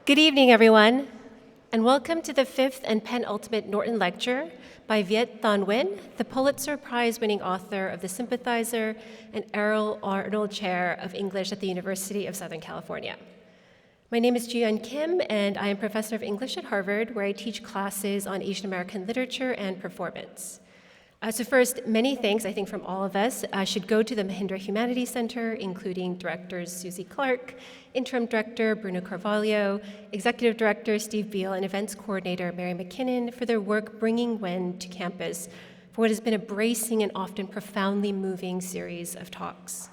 Good evening, everyone, and welcome to the fifth and penultimate Norton Lecture by Viet Thanh Nguyen, the Pulitzer Prize-winning author of The Sympathizer and Errol Arnold Chair of English at the University of Southern California. My name is Ji-Yeon Kim, and I am professor of English at Harvard, where I teach classes on Asian American literature and performance. So first, many thanks, I think, from all of us should go to the Mahindra Humanities Center, including directors Susie Clark, interim director Bruno Carvalho, executive director Steve Beal, and events coordinator Mary McKinnon for their work bringing Nguyen to campus for what has been a bracing and often profoundly moving series of talks.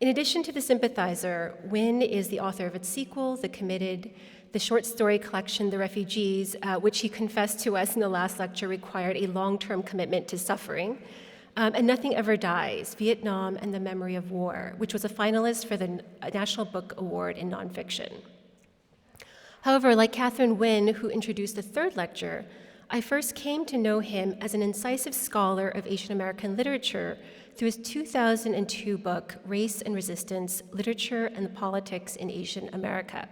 In addition to The Sympathizer, Nguyen is the author of its sequel, The Committed, the short story collection, The Refugees, which he confessed to us in the last lecture required a long-term commitment to suffering, and Nothing Ever Dies, Vietnam and the Memory of War, which was a finalist for the National Book Award in Nonfiction. However, like Catherine Nguyen, who introduced the third lecture, I first came to know him as an incisive scholar of Asian American literature through his 2002 book, Race and Resistance, Literature and the Politics in Asian America.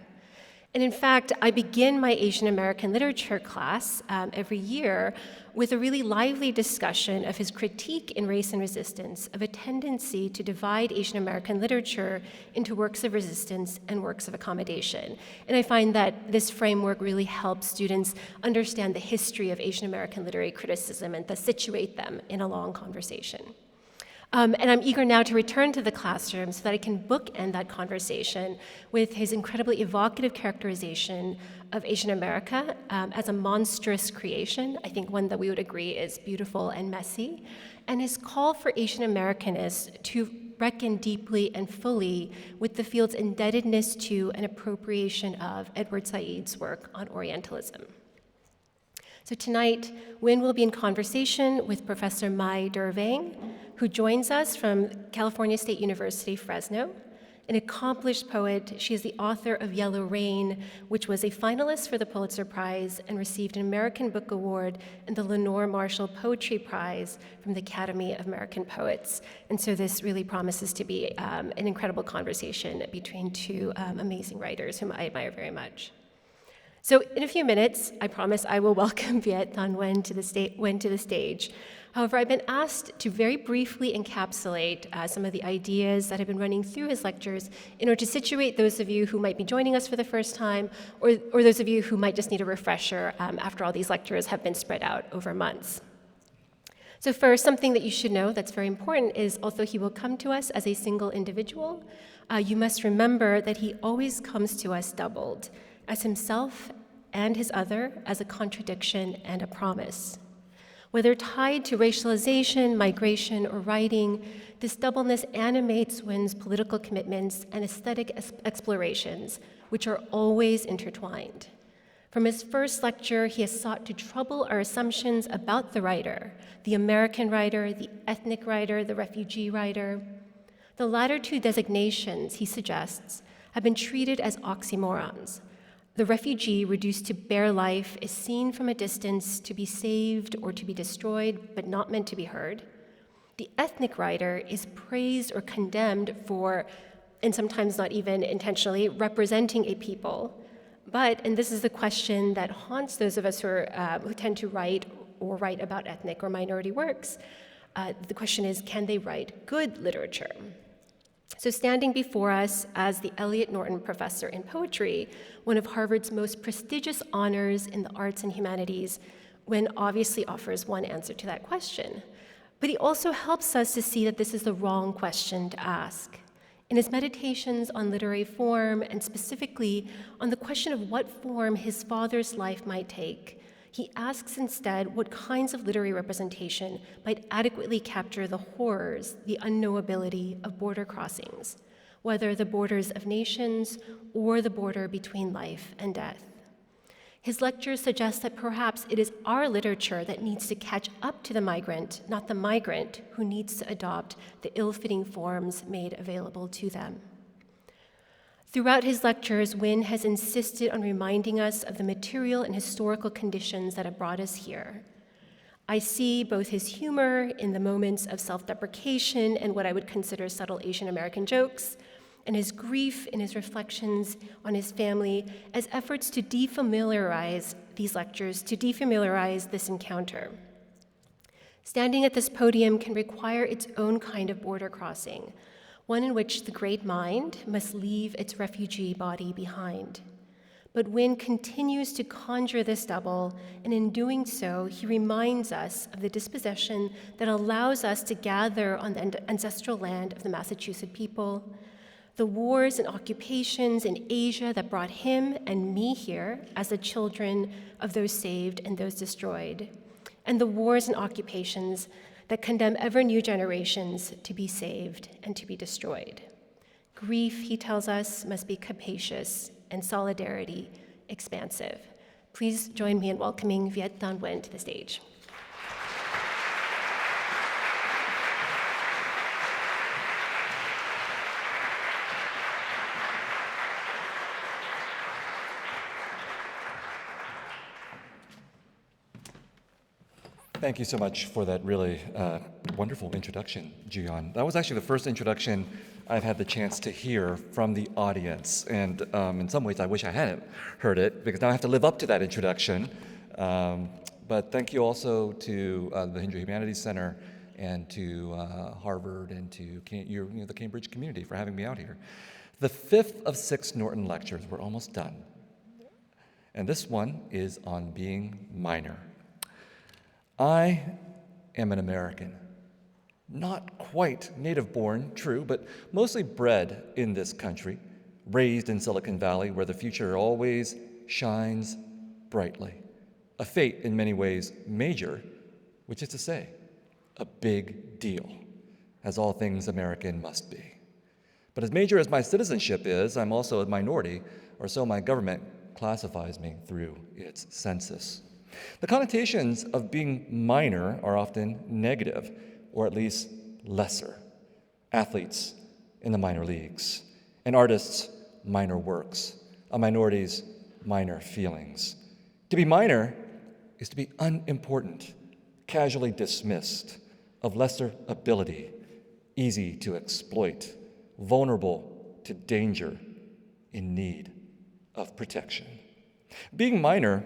And in fact, I begin my Asian American literature class every year with a really lively discussion of his critique in Race and Resistance of a tendency to divide Asian American literature into works of resistance and works of accommodation. And I find that this framework really helps students understand the history of Asian American literary criticism and thus situate them in a long conversation. And I'm eager now to return to the classroom so that I can bookend that conversation with his incredibly evocative characterization of Asian America as a monstrous creation, I think one that we would agree is beautiful and messy, and his call for Asian Americanists to reckon deeply and fully with the field's indebtedness to and appropriation of Edward Said's work on Orientalism. So tonight, Nguyen will be in conversation with Professor Mai Der Vang, who joins us from California State University, Fresno. An accomplished poet, she is the author of Yellow Rain, which was a finalist for the Pulitzer Prize and received an American Book Award and the Lenore Marshall Poetry Prize from the Academy of American Poets. And so this really promises to be an incredible conversation between two amazing writers whom I admire very much. So in a few minutes, I promise I will welcome Viet Thanh Nguyen to the stage. However, I've been asked to very briefly encapsulate some of the ideas that have been running through his lectures in order to situate those of you who might be joining us for the first time, or those of you who might just need a refresher after all these lectures have been spread out over months. So first, something that you should know that's very important is although he will come to us as a single individual, you must remember that he always comes to us doubled, as himself and his other, as a contradiction and a promise. Whether tied to racialization, migration, or writing, this doubleness animates Nguyen's political commitments and aesthetic explorations, which are always intertwined. From his first lecture, he has sought to trouble our assumptions about the writer, the American writer, the ethnic writer, the refugee writer. The latter two designations, he suggests, have been treated as oxymorons. The refugee, reduced to bare life, is seen from a distance to be saved or to be destroyed, but not meant to be heard. The ethnic writer is praised or condemned for, and sometimes not even intentionally, representing a people. But, and this is the question that haunts those of us who tend to write about ethnic or minority works, the question is, can they write good literature? So standing before us as the Eliot Norton Professor in Poetry, one of Harvard's most prestigious honors in the arts and humanities, Nguyen obviously offers one answer to that question. But he also helps us to see that this is the wrong question to ask. In his meditations on literary form, and specifically on the question of what form his father's life might take, he asks instead what kinds of literary representation might adequately capture the horrors, the unknowability of border crossings, whether the borders of nations or the border between life and death. His lectures suggest that perhaps it is our literature that needs to catch up to the migrant, not the migrant who needs to adopt the ill-fitting forms made available to them. Throughout his lectures, Nguyen has insisted on reminding us of the material and historical conditions that have brought us here. I see both his humor in the moments of self-deprecation and what I would consider subtle Asian American jokes, and his grief in his reflections on his family as efforts to defamiliarize these lectures, to defamiliarize this encounter. Standing at this podium can require its own kind of border crossing, one in which the great mind must leave its refugee body behind. But Nguyen continues to conjure this double, and in doing so, he reminds us of the dispossession that allows us to gather on the ancestral land of the Massachusetts people, the wars and occupations in Asia that brought him and me here as the children of those saved and those destroyed, and the wars and occupations that condemn ever new generations to be saved and to be destroyed. Grief, he tells us, must be capacious and solidarity expansive. Please join me in welcoming Viet Thanh Nguyen to the stage. Thank you so much for that really wonderful introduction, Jiyeon. That was actually the first introduction I've had the chance to hear from the audience. And in some ways, I wish I hadn't heard it, because now I have to live up to that introduction. But thank you also to the Hindu Humanities Center and to Harvard and to the Cambridge community for having me out here. The fifth of 6 Norton lectures, we're almost done. And this one is on being minor. I am an American, not quite native-born, true, but mostly bred in this country, raised in Silicon Valley, where the future always shines brightly. A fate in many ways major, which is to say, a big deal, as all things American must be. But as major as my citizenship is, I'm also a minority, or so my government classifies me through its census. The connotations of being minor are often negative, or at least lesser. Athletes in the minor leagues, and artists' minor works, a minority's minor feelings. To be minor is to be unimportant, casually dismissed, of lesser ability, easy to exploit, vulnerable to danger, in need of protection. Being minor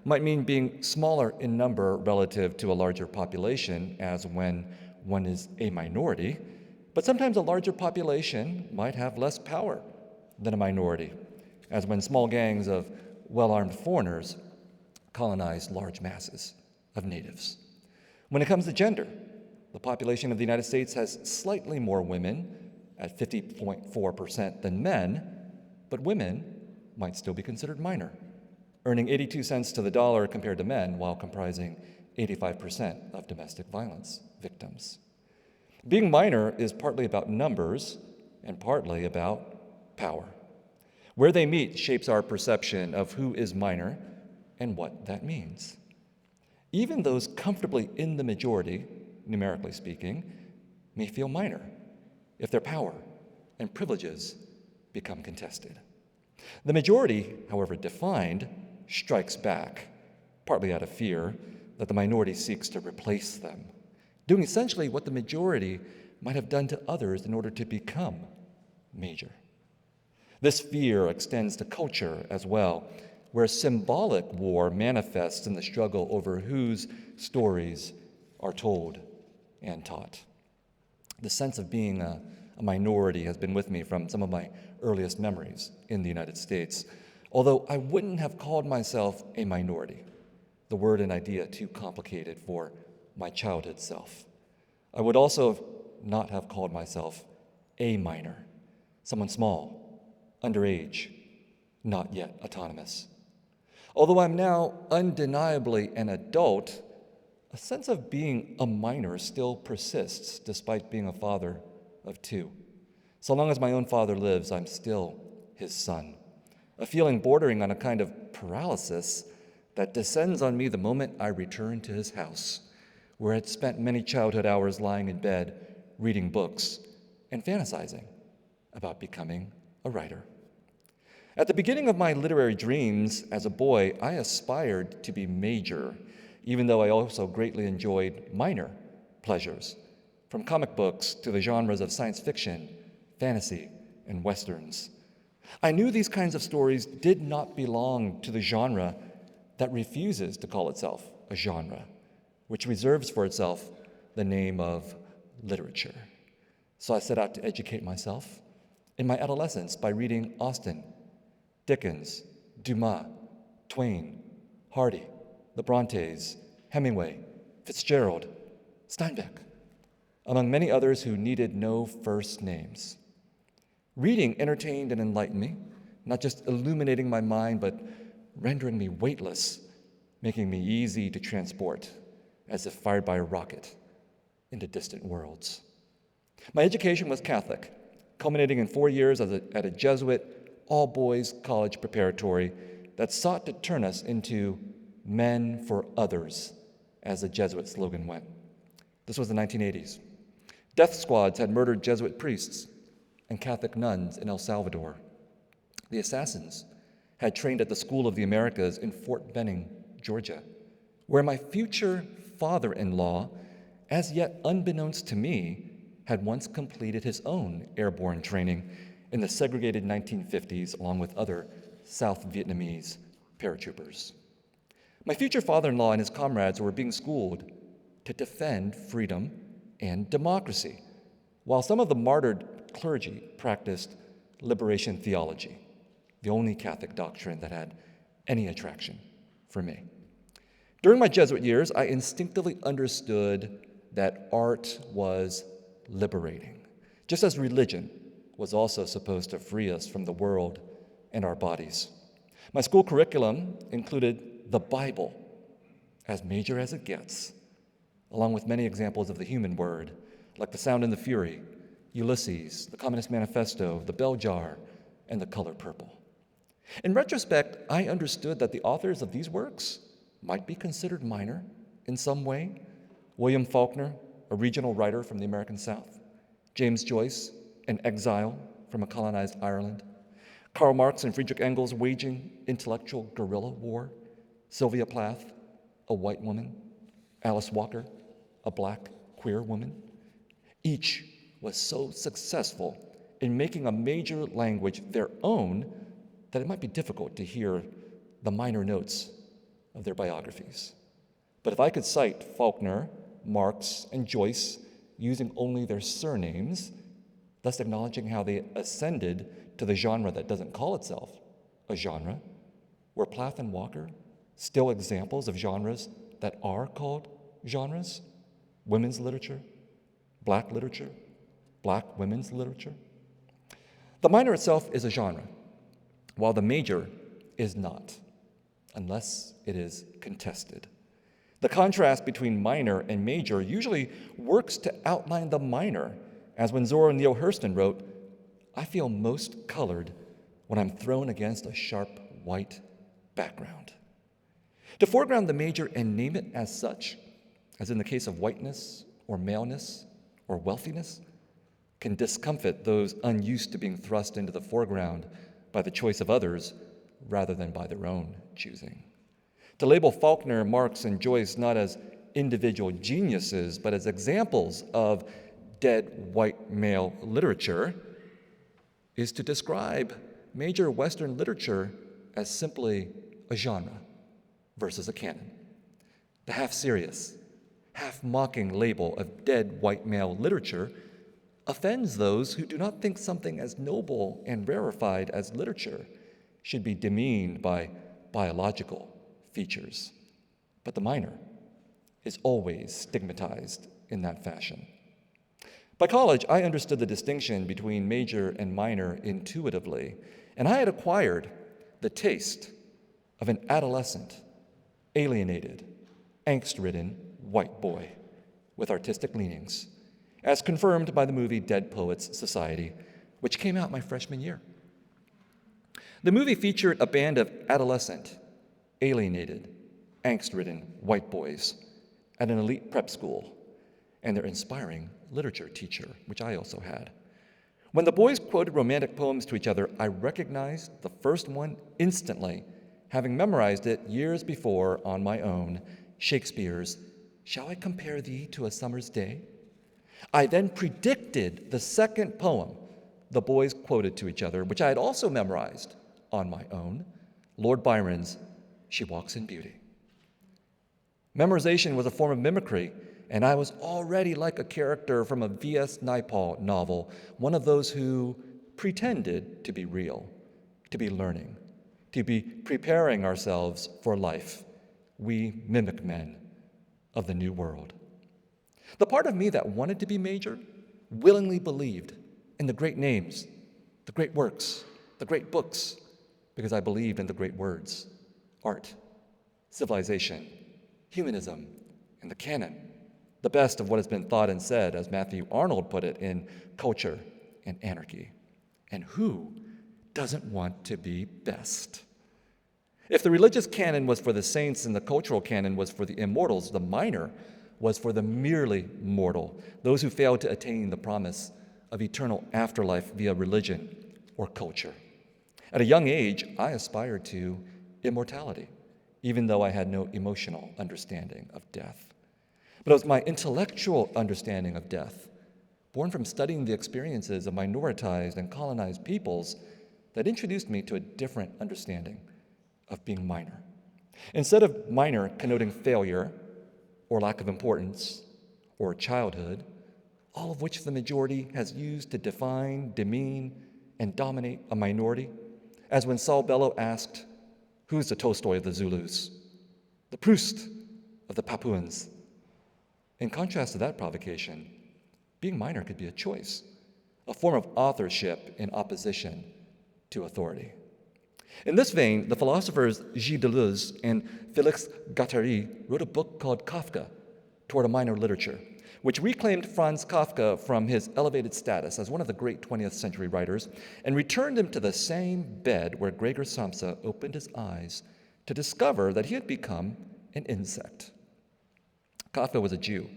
might mean being smaller in number relative to a larger population, as when one is a minority, but sometimes a larger population might have less power than a minority, as when small gangs of well-armed foreigners colonize large masses of natives. When it comes to gender, the population of the United States has slightly more women, at 50.4% than men, but women might still be considered minor, earning 82 cents to the dollar compared to men, while comprising 85% of domestic violence victims. Being minor is partly about numbers and partly about power. Where they meet shapes our perception of who is minor and what that means. Even those comfortably in the majority, numerically speaking, may feel minor if their power and privileges become contested. The majority, however defined, strikes back, partly out of fear that the minority seeks to replace them, doing essentially what the majority might have done to others in order to become major. This fear extends to culture as well, where symbolic war manifests in the struggle over whose stories are told and taught. The sense of being a minority has been with me from some of my earliest memories in the United States, although I wouldn't have called myself a minority, the word and idea too complicated for my childhood self. I would also not have called myself a minor, someone small, underage, not yet autonomous. Although I'm now undeniably an adult, a sense of being a minor still persists despite being a father of 2. So long as my own father lives, I'm still his son. A feeling bordering on a kind of paralysis that descends on me the moment I return to his house, where I'd spent many childhood hours lying in bed, reading books, and fantasizing about becoming a writer. At the beginning of my literary dreams as a boy, I aspired to be major, even though I also greatly enjoyed minor pleasures, from comic books to the genres of science fiction, fantasy, and westerns. I knew these kinds of stories did not belong to the genre that refuses to call itself a genre, which reserves for itself the name of literature. So I set out to educate myself in my adolescence by reading Austen, Dickens, Dumas, Twain, Hardy, the Brontes, Hemingway, Fitzgerald, Steinbeck, among many others who needed no first names. Reading entertained and enlightened me, not just illuminating my mind, but rendering me weightless, making me easy to transport, as if fired by a rocket, into distant worlds. My education was Catholic, culminating in 4 years at a Jesuit, all-boys college preparatory that sought to turn us into men for others, as the Jesuit slogan went. This was the 1980s. Death squads had murdered Jesuit priests and Catholic nuns in El Salvador. The assassins had trained at the School of the Americas in Fort Benning, Georgia, where my future father-in-law, as yet unbeknownst to me, had once completed his own airborne training in the segregated 1950s along with other South Vietnamese paratroopers. My future father-in-law and his comrades were being schooled to defend freedom and democracy, while some of the martyred clergy practiced liberation theology, the only Catholic doctrine that had any attraction for me. During my Jesuit years, I instinctively understood that art was liberating, just as religion was also supposed to free us from the world and our bodies. My school curriculum included the Bible, as major as it gets, along with many examples of the human word, like The Sound and the Fury, Ulysses, the Communist Manifesto, the Bell Jar, and the Color Purple. In retrospect, I understood that the authors of these works might be considered minor in some way. William Faulkner, a regional writer from the American South. James Joyce, an exile from a colonized Ireland. Karl Marx and Friedrich Engels waging intellectual guerrilla war. Sylvia Plath, a white woman. Alice Walker, a black queer woman. Each was so successful in making a major language their own that it might be difficult to hear the minor notes of their biographies. But if I could cite Faulkner, Marx, and Joyce using only their surnames, thus acknowledging how they ascended to the genre that doesn't call itself a genre, were Plath and Walker still examples of genres that are called genres? Women's literature, black women's literature. The minor itself is a genre, while the major is not, unless it is contested. The contrast between minor and major usually works to outline the minor, as when Zora Neale Hurston wrote, "I feel most colored when I'm thrown against a sharp white background." To foreground the major and name it as such, as in the case of whiteness or maleness or wealthiness, can discomfit those unused to being thrust into the foreground by the choice of others rather than by their own choosing. To label Faulkner, Marx, and Joyce not as individual geniuses, but as examples of dead white male literature is to describe major Western literature as simply a genre versus a canon. The half-serious, half-mocking label of dead white male literature offends those who do not think something as noble and rarefied as literature should be demeaned by biological features. But the minor is always stigmatized in that fashion. By college, I understood the distinction between major and minor intuitively, and I had acquired the taste of an adolescent, alienated, angst-ridden white boy with artistic leanings, as confirmed by the movie Dead Poets Society, which came out my freshman year. The movie featured a band of adolescent, alienated, angst-ridden white boys at an elite prep school and their inspiring literature teacher, which I also had. When the boys quoted romantic poems to each other, I recognized the first one instantly, having memorized it years before on my own, Shakespeare's "Shall I compare thee to a summer's day?" I then predicted the second poem the boys quoted to each other, which I had also memorized on my own, Lord Byron's "She Walks in Beauty." Memorization was a form of mimicry, and I was already like a character from a V.S. Naipaul novel, one of those who pretended to be real, to be learning, to be preparing ourselves for life. We mimic men of the new world. The part of me that wanted to be major willingly believed in the great names, the great works, the great books, because I believed in the great words: art, civilization, humanism, and the canon, the best of what has been thought and said, as Matthew Arnold put it, in Culture and Anarchy. And who doesn't want to be best? If the religious canon was for the saints and the cultural canon was for the immortals, the minor was for the merely mortal, those who failed to attain the promise of eternal afterlife via religion or culture. At a young age, I aspired to immortality, even though I had no emotional understanding of death. But it was my intellectual understanding of death, born from studying the experiences of minoritized and colonized peoples, that introduced me to a different understanding of being minor. Instead of minor connoting failure or lack of importance or childhood, all of which the majority has used to define, demean, and dominate a minority, as when Saul Bellow asked, "Who's the Tolstoy of the Zulus? The Proust of the Papuans?" In contrast to that provocation, being minor could be a choice, a form of authorship in opposition to authority. In this vein, the philosophers Gilles Deleuze and Félix Guattari wrote a book called Kafka, Toward a Minor Literature, which reclaimed Franz Kafka from his elevated status as one of the great 20th century writers and returned him to the same bed where Gregor Samsa opened his eyes to discover that he had become an insect. Kafka was a Jew,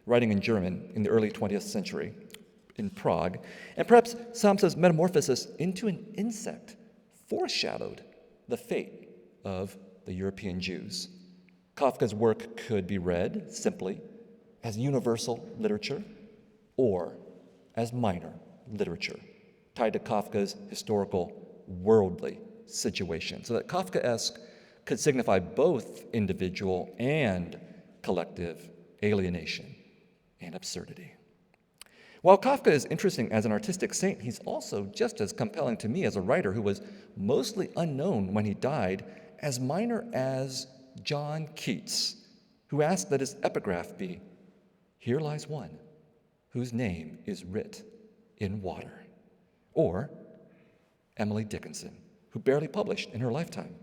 writing in German in the early 20th century in Prague, and perhaps Samsa's metamorphosis into an insect foreshadowed the fate of the European Jews. Kafka's work could be read simply as universal literature or as minor literature, tied to Kafka's historical worldly situation, so that Kafkaesque could signify both individual and collective alienation and absurdity. While Kafka is interesting as an artistic saint, he's also just as compelling to me as a writer who was mostly unknown when he died, as minor as John Keats, who asked that his epigraph be, "Here lies one whose name is writ in water," or Emily Dickinson, who barely published in her lifetime.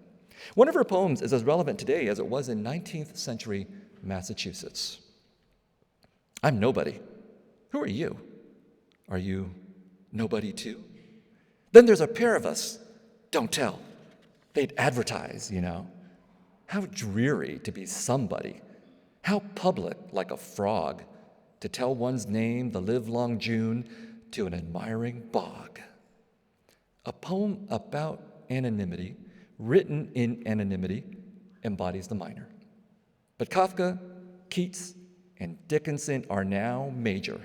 One of her poems is as relevant today as it was in 19th century Massachusetts. "I'm nobody. Who are you? Are you nobody too? Then there's a pair of us. Don't tell. They'd advertise, you know. How dreary to be somebody. How public, like a frog, to tell one's name the livelong June to an admiring bog." A poem about anonymity, written in anonymity, embodies the minor. But Kafka, Keats, and Dickinson are now major.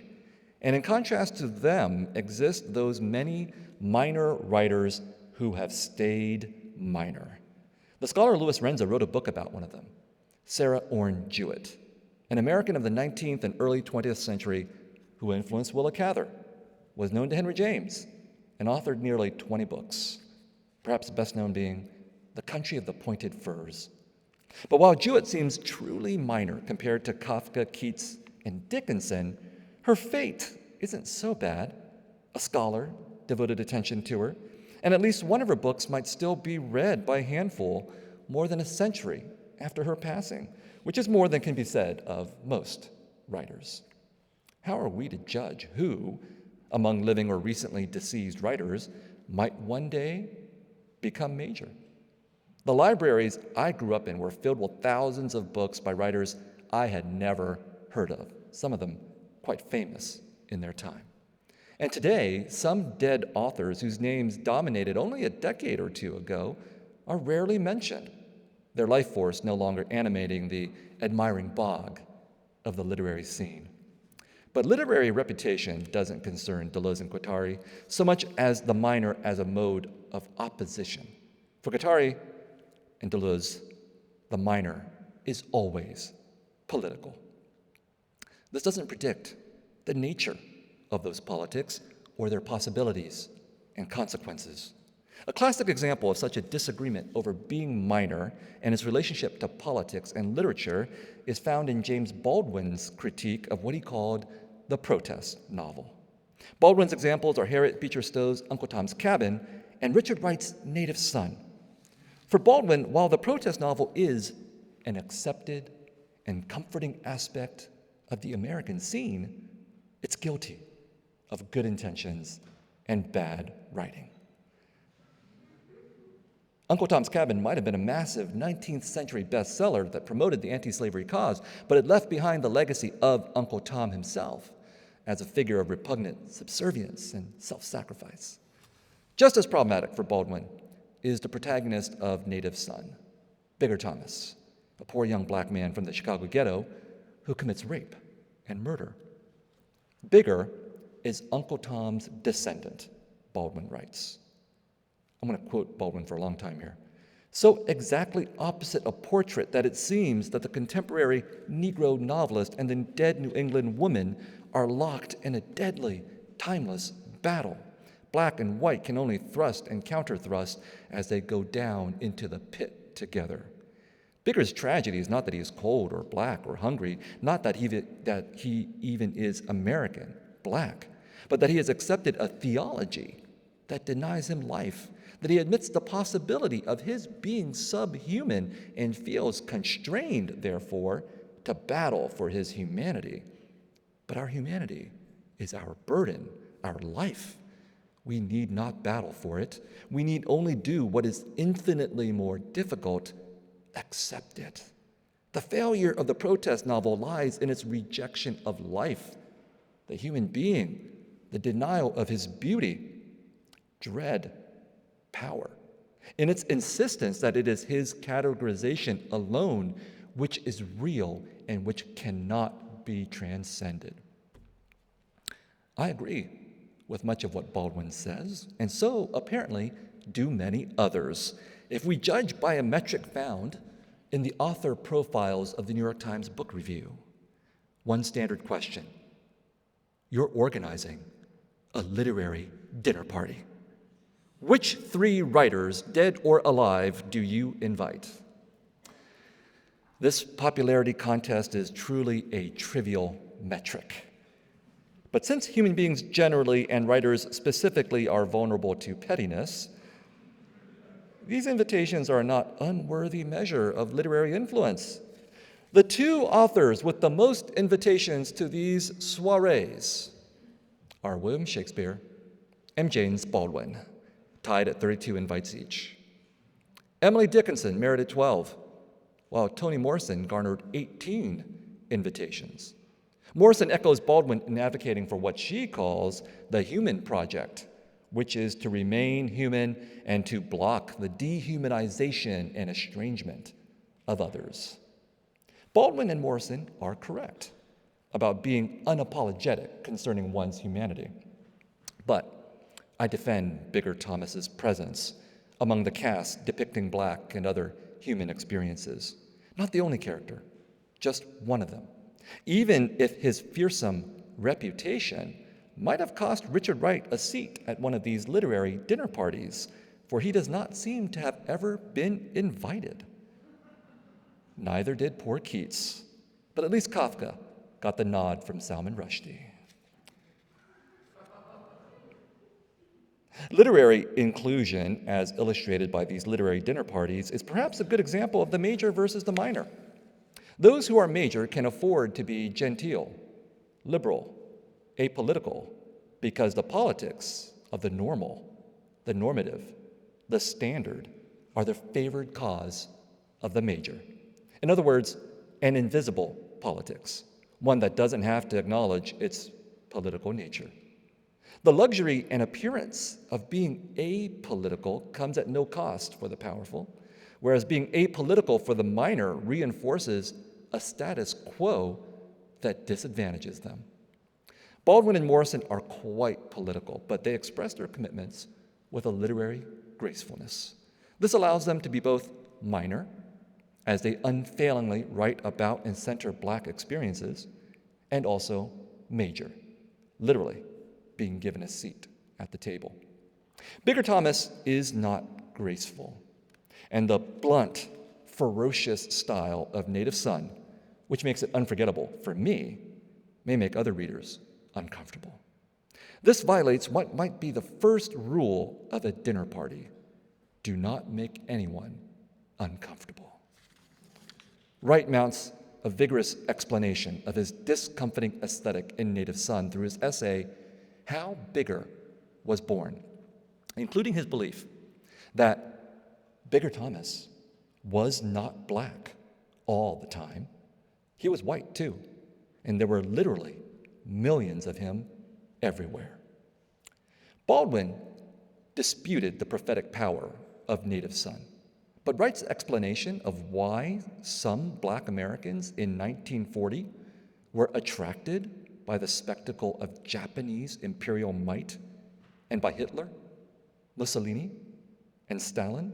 And in contrast to them exist those many minor writers who have stayed minor. The scholar Louis Renza wrote a book about one of them, Sarah Orne Jewett, an American of the 19th and early 20th century who influenced Willa Cather, was known to Henry James, and authored nearly 20 books, perhaps best known being The Country of the Pointed Firs. But while Jewett seems truly minor compared to Kafka, Keats, and Dickinson, her fate isn't so bad. A scholar devoted attention to her, and at least one of her books might still be read by a handful more than a century after her passing, which is more than can be said of most writers. How are we to judge who, among living or recently deceased writers, might one day become major? The libraries I grew up in were filled with thousands of books by writers I had never heard of, some of them quite famous in their time. And today, some dead authors whose names dominated only a decade or two ago are rarely mentioned, their life force no longer animating the admiring bog of the literary scene. But literary reputation doesn't concern Deleuze and Guattari so much as the minor as a mode of opposition. For Guattari and Deleuze, the minor is always political. This doesn't predict the nature of those politics or their possibilities and consequences. A classic example of such a disagreement over being minor and its relationship to politics and literature is found in James Baldwin's critique of what he called the protest novel. Baldwin's examples are Harriet Beecher Stowe's Uncle Tom's Cabin and Richard Wright's Native Son. For Baldwin, while the protest novel is an accepted and comforting aspect of the American scene, it's guilty of good intentions and bad writing. Uncle Tom's Cabin might have been a massive 19th century bestseller that promoted the anti-slavery cause, but it left behind the legacy of Uncle Tom himself as a figure of repugnant subservience and self-sacrifice. Just as problematic for Baldwin is the protagonist of Native Son, Bigger Thomas, a poor young black man from the Chicago ghetto who commits rape and murder. Bigger is Uncle Tom's descendant, Baldwin writes. I'm going to quote Baldwin for a long time here. So exactly opposite a portrait that it seems that the contemporary Negro novelist and the dead New England woman are locked in a deadly, timeless battle. Black and white can only thrust and counter-thrust as they go down into the pit together. Bigger's tragedy is not that he is cold or black or hungry, not that he even is American, black, but that he has accepted a theology that denies him life, that he admits the possibility of his being subhuman and feels constrained, therefore, to battle for his humanity. But our humanity is our burden, our life. We need not battle for it. We need only do what is infinitely more difficult: accept it. The failure of the protest novel lies in its rejection of life, the human being, the denial of his beauty, dread, power, in its insistence that it is his categorization alone which is real and which cannot be transcended. I agree with much of what Baldwin says, and so apparently do many others. If we judge by a metric found in the author profiles of the New York Times Book Review, one standard question: you're organizing a literary dinner party. Which 3 writers, dead or alive, do you invite? This popularity contest is truly a trivial metric. But since human beings generally, and writers specifically, are vulnerable to pettiness, these invitations are not unworthy measure of literary influence. The 2 authors with the most invitations to these soirees are William Shakespeare and James Baldwin, tied at 32 invites each. Emily Dickinson merited 12, while Toni Morrison garnered 18 invitations. Morrison echoes Baldwin in advocating for what she calls the human project, which is to remain human and to block the dehumanization and estrangement of others. Baldwin and Morrison are correct about being unapologetic concerning one's humanity. But I defend Bigger Thomas's presence among the cast depicting Black and other human experiences. Not the only character, just one of them. Even if his fearsome reputation might have cost Richard Wright a seat at one of these literary dinner parties, for he does not seem to have ever been invited. Neither did poor Keats, but at least Kafka got the nod from Salman Rushdie. Literary inclusion, as illustrated by these literary dinner parties, is perhaps a good example of the major versus the minor. Those who are major can afford to be genteel, liberal, apolitical, because the politics of the normal, the normative, the standard are the favored cause of the major. In other words, an invisible politics, one that doesn't have to acknowledge its political nature. The luxury and appearance of being apolitical comes at no cost for the powerful, whereas being apolitical for the minor reinforces a status quo that disadvantages them. Baldwin and Morrison are quite political, but they express their commitments with a literary gracefulness. This allows them to be both minor, as they unfailingly write about and center Black experiences, and also major, literally being given a seat at the table. Bigger Thomas is not graceful, and the blunt, ferocious style of Native Son, which makes it unforgettable for me, may make other readers uncomfortable. This violates what might be the first rule of a dinner party: do not make anyone uncomfortable. Wright mounts a vigorous explanation of his discomfiting aesthetic in Native Son through his essay, How Bigger Was Born, including his belief that Bigger Thomas was not Black all the time. He was white too, and there were literally millions of him everywhere. Baldwin disputed the prophetic power of Native Son, but Wright's explanation of why some Black Americans in 1940 were attracted by the spectacle of Japanese imperial might and by Hitler, Mussolini, and Stalin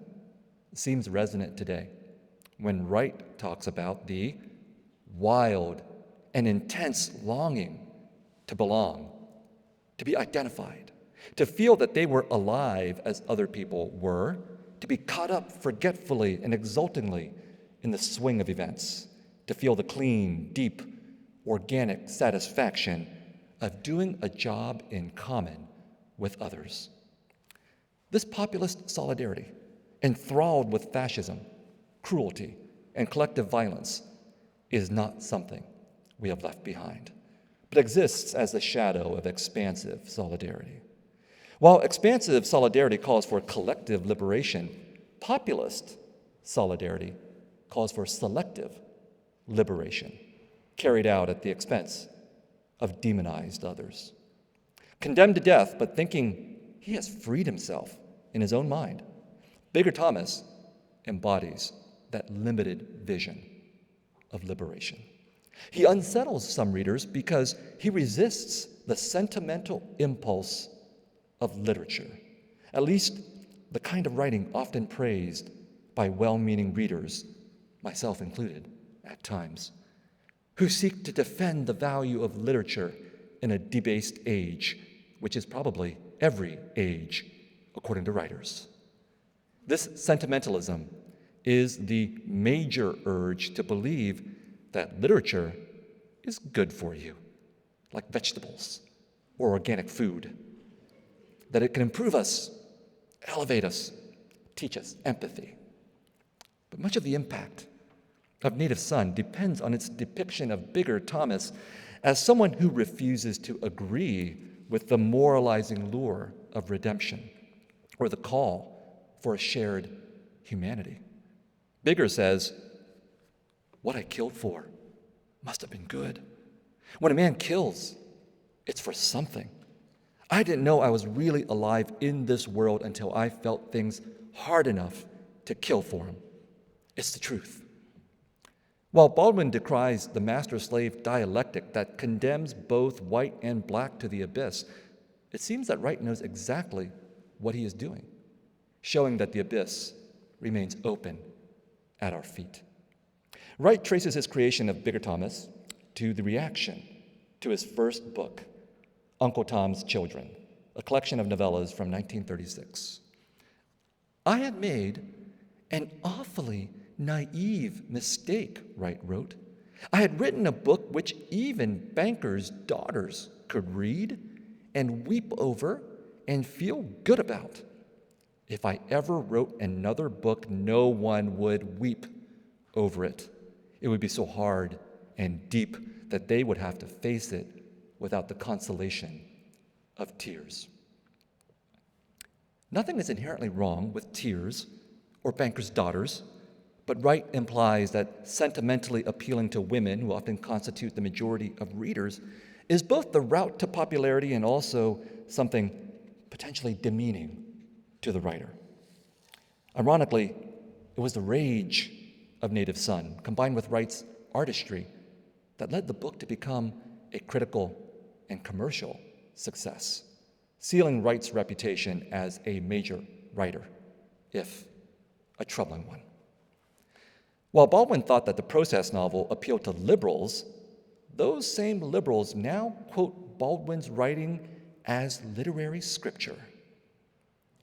seems resonant today when Wright talks about the wild and intense longing to belong, to be identified, to feel that they were alive as other people were, to be caught up forgetfully and exultingly in the swing of events, to feel the clean, deep, organic satisfaction of doing a job in common with others. This populist solidarity, enthralled with fascism, cruelty, and collective violence, is not something we have left behind, but exists as the shadow of expansive solidarity. While expansive solidarity calls for collective liberation, populist solidarity calls for selective liberation, carried out at the expense of demonized others. Condemned to death, but thinking he has freed himself in his own mind, Bigger Thomas embodies that limited vision of liberation. He unsettles some readers because he resists the sentimental impulse of literature, at least the kind of writing often praised by well-meaning readers, myself included at times, who seek to defend the value of literature in a debased age, which is probably every age, according to writers. This sentimentalism is the major urge to believe that literature is good for you, like vegetables or organic food, that it can improve us, elevate us, teach us empathy. But much of the impact of Native Son depends on its depiction of Bigger Thomas as someone who refuses to agree with the moralizing lure of redemption or the call for a shared humanity. Bigger says, what I killed for must have been good. When a man kills, it's for something. I didn't know I was really alive in this world until I felt things hard enough to kill for him. It's the truth. While Baldwin decries the master-slave dialectic that condemns both white and Black to the abyss, it seems that Wright knows exactly what he is doing, showing that the abyss remains open at our feet. Wright traces his creation of Bigger Thomas to the reaction to his first book, Uncle Tom's Children, a collection of novellas from 1936. I had made an awfully naive mistake, Wright wrote. I had written a book which even bankers' daughters could read and weep over and feel good about. If I ever wrote another book, no one would weep over it. It would be so hard and deep that they would have to face it without the consolation of tears. Nothing is inherently wrong with tears or bankers' daughters, but Wright implies that sentimentally appealing to women, who often constitute the majority of readers, is both the route to popularity and also something potentially demeaning to the writer. Ironically, it was the rage of Native Son, combined with Wright's artistry, that led the book to become a critical and commercial success, sealing Wright's reputation as a major writer, if a troubling one. While Baldwin thought that the protest novel appealed to liberals, those same liberals now quote Baldwin's writing as literary scripture.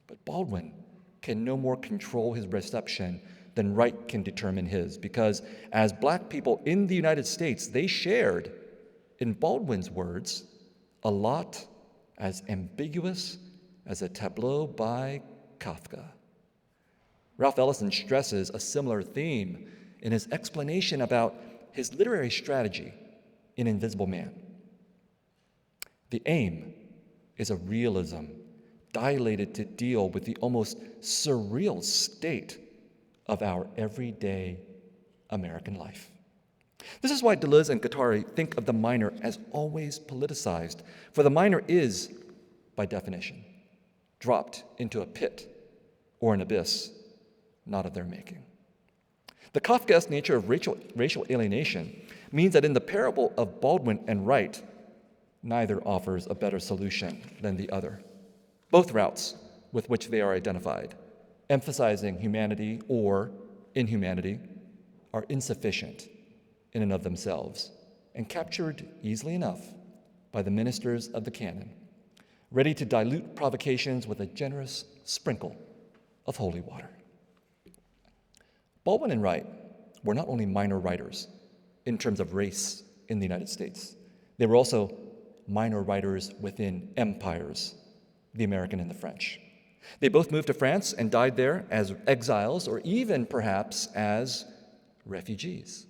But Baldwin can no more control his reception than Wright can determine his, because as Black people in the United States, they shared, in Baldwin's words, a lot as ambiguous as a tableau by Kafka. Ralph Ellison stresses a similar theme in his explanation about his literary strategy in Invisible Man. The aim is a realism dilated to deal with the almost surreal state of our everyday American life. This is why Deleuze and Guattari think of the minor as always politicized, for the minor is, by definition, dropped into a pit or an abyss not of their making. The Kafkaesque nature of racial alienation means that in the parable of Baldwin and Wright, neither offers a better solution than the other. Both routes with which they are identified, emphasizing humanity or inhumanity, are insufficient in and of themselves and captured easily enough by the ministers of the canon, ready to dilute provocations with a generous sprinkle of holy water. Baldwin and Wright were not only minor writers in terms of race in the United States, they were also minor writers within empires, the American and the French. They both moved to France and died there as exiles or even perhaps as refugees.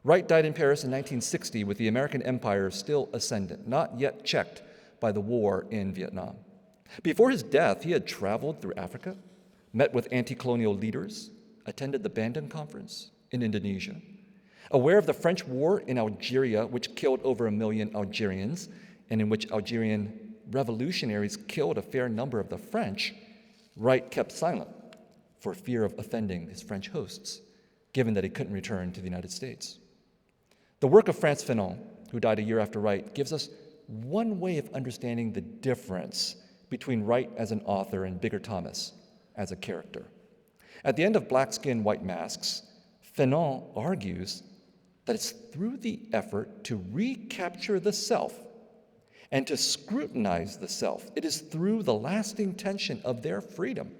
Wright died in Paris in 1960 with the American empire still ascendant, not yet checked by the war in Vietnam. Before his death, he had traveled through Africa, met with anti-colonial leaders, attended the Bandung Conference in Indonesia. Aware of the French war in Algeria, which killed over 1 million Algerians, and in which Algerian revolutionaries killed a fair number of the French, Wright kept silent for fear of offending his French hosts, given that he couldn't return to the United States. The work of Frantz Fanon, who died a year after Wright, gives us one way of understanding the difference between Wright as an author and Bigger Thomas as a character. At the end of Black Skin, White Masks, Fanon argues that it's through the effort to recapture the self and to scrutinize the self, it is through the lasting tension of their freedom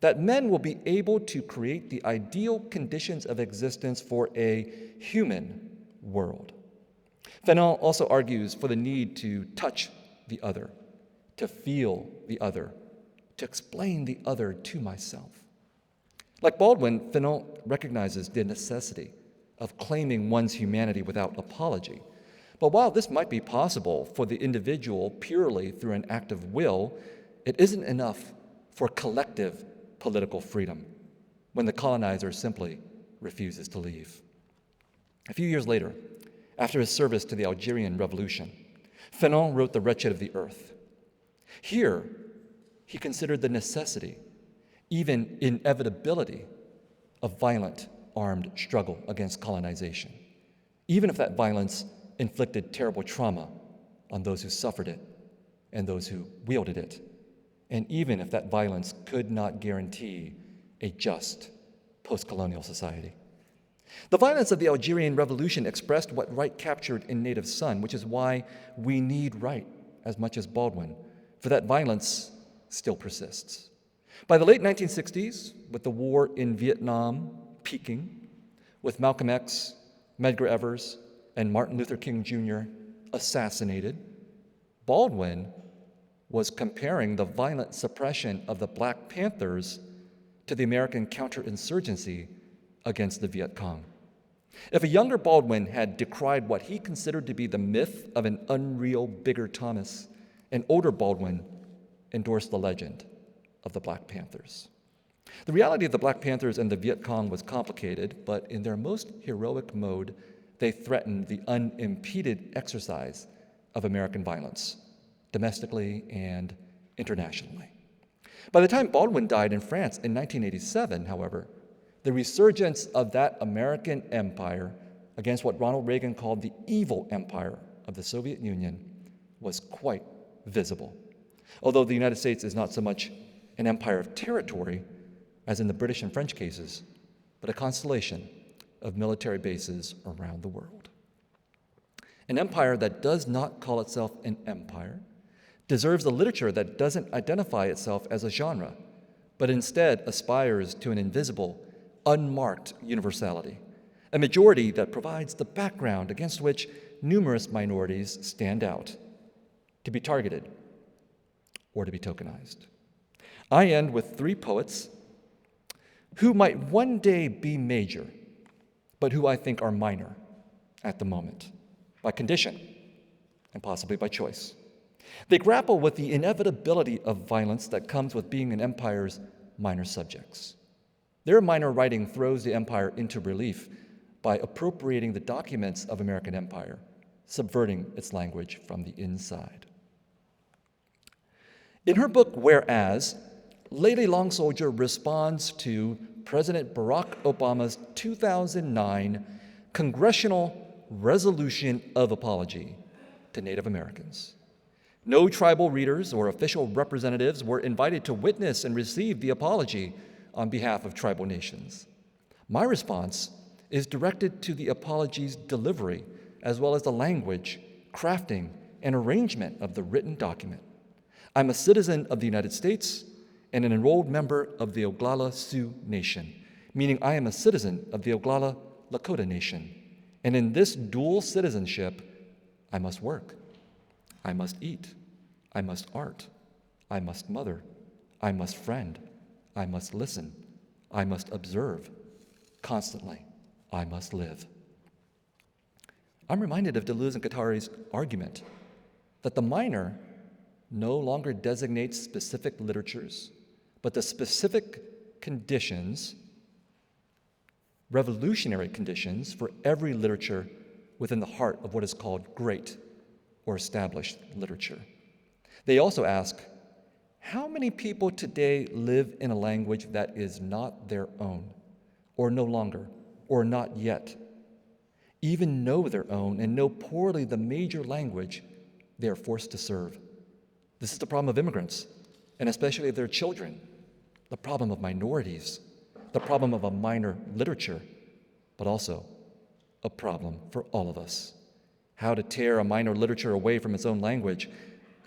that men will be able to create the ideal conditions of existence for a human world. Fanon also argues for the need to touch the other, to feel the other, to explain the other to myself. Like Baldwin, Fanon recognizes the necessity of claiming one's humanity without apology. But while this might be possible for the individual purely through an act of will, it isn't enough for collective political freedom when the colonizer simply refuses to leave. A few years later, after his service to the Algerian Revolution, Fanon wrote The Wretched of the Earth. Here, he considered the necessity, even inevitability, of violent armed struggle against colonization, even if that violence inflicted terrible trauma on those who suffered it and those who wielded it, and even if that violence could not guarantee a just post-colonial society. The violence of the Algerian Revolution expressed what Wright captured in Native Son, which is why we need Wright as much as Baldwin, for that violence still persists. By the late 1960s, with the war in Vietnam peaking, with Malcolm X, Medgar Evers, and Martin Luther King Jr. assassinated, Baldwin was comparing the violent suppression of the Black Panthers to the American counterinsurgency against the Viet Cong. If a younger Baldwin had decried what he considered to be the myth of an unreal Bigger Thomas, an older Baldwin endorsed the legend of the Black Panthers. The reality of the Black Panthers and the Viet Cong was complicated, but in their most heroic mode, they threatened the unimpeded exercise of American violence, domestically and internationally. By the time Baldwin died in France in 1987, however, the resurgence of that American empire against what Ronald Reagan called the evil empire of the Soviet Union was quite visible. Although the United States is not so much an empire of territory as in the British and French cases, but a constellation of military bases around the world. An empire that does not call itself an empire deserves a literature that doesn't identify itself as a genre, but instead aspires to an invisible, unmarked universality, a majority that provides the background against which numerous minorities stand out, to be targeted or to be tokenized. I end with three poets who might one day be major, but who I think are minor at the moment, by condition and possibly by choice. They grapple with the inevitability of violence that comes with being an empire's minor subjects. Their minor writing throws the empire into relief by appropriating the documents of American empire, subverting its language from the inside. In her book, Whereas, Lady Long Soldier responds to President Barack Obama's 2009 Congressional Resolution of Apology to Native Americans. No tribal readers or official representatives were invited to witness and receive the apology on behalf of tribal nations. My response is directed to the apology's delivery, as well as the language, crafting, and arrangement of the written document. I'm a citizen of the United States and an enrolled member of the Oglala Sioux Nation, meaning I am a citizen of the Oglala Lakota Nation. And in this dual citizenship, I must work, I must eat, I must art, I must mother, I must friend, I must listen, I must observe. Constantly, I must live. I'm reminded of Deleuze and Guattari's argument that the minor no longer designates specific literatures, but the specific conditions, revolutionary conditions for every literature within the heart of what is called great or established literature. They also ask, how many people today live in a language that is not their own, or no longer, or not yet, even know their own and know poorly the major language they are forced to serve? This is the problem of immigrants, and especially of their children, the problem of minorities, the problem of a minor literature, but also a problem for all of us. How to tear a minor literature away from its own language,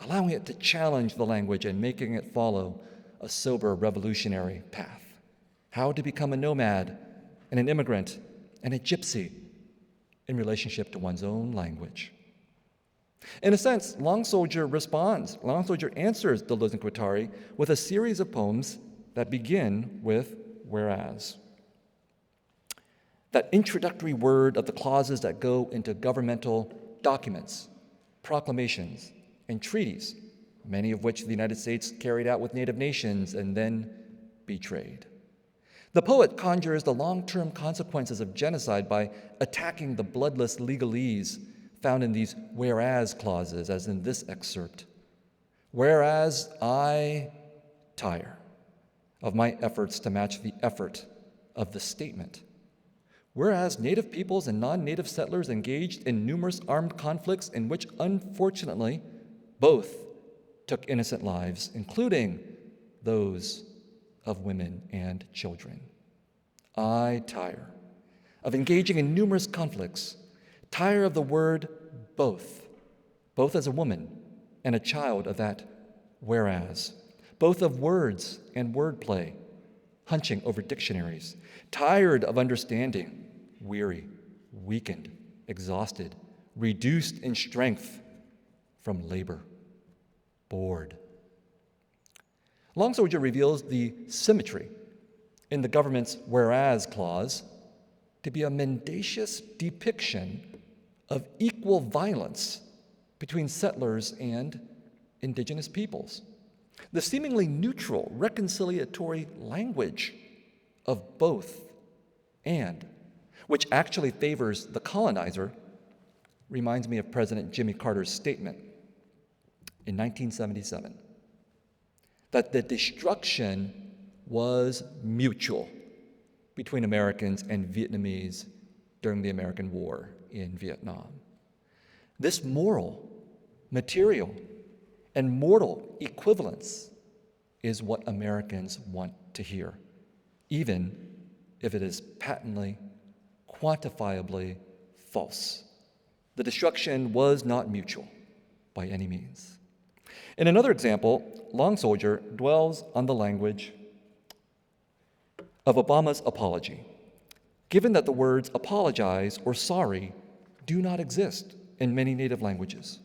allowing it to challenge the language and making it follow a sober revolutionary path. How to become a nomad and an immigrant and a gypsy in relationship to one's own language. In a sense, Long Soldier answers Deleuze and Guattari with a series of poems that begin with Whereas. That introductory word of the clauses that go into governmental documents, proclamations, and treaties, many of which the United States carried out with native nations and then betrayed. The poet conjures the long-term consequences of genocide by attacking the bloodless legalese found in these whereas clauses, as in this excerpt. Whereas I tire of my efforts to match the effort of the statement. Whereas Native peoples and non-Native settlers engaged in numerous armed conflicts in which, unfortunately, both took innocent lives, including those of women and children. I tire of engaging in numerous conflicts, tire of the word both as a woman and a child of that whereas, both of words and wordplay, hunching over dictionaries, tired of understanding, weary, weakened, exhausted, reduced in strength from labor, bored. Long Soldier reveals the symmetry in the government's whereas clause to be a mendacious depiction of equal violence between settlers and indigenous peoples. The seemingly neutral, reconciliatory language of both and, which actually favors the colonizer, reminds me of President Jimmy Carter's statement in 1977 that the destruction was mutual between Americans and Vietnamese during the American War in Vietnam. This moral material, and mortal equivalence is what Americans want to hear, even if it is patently, quantifiably false. The destruction was not mutual by any means. In another example, Long Soldier dwells on the language of Obama's apology, given that the words apologize or sorry do not exist in many native languages.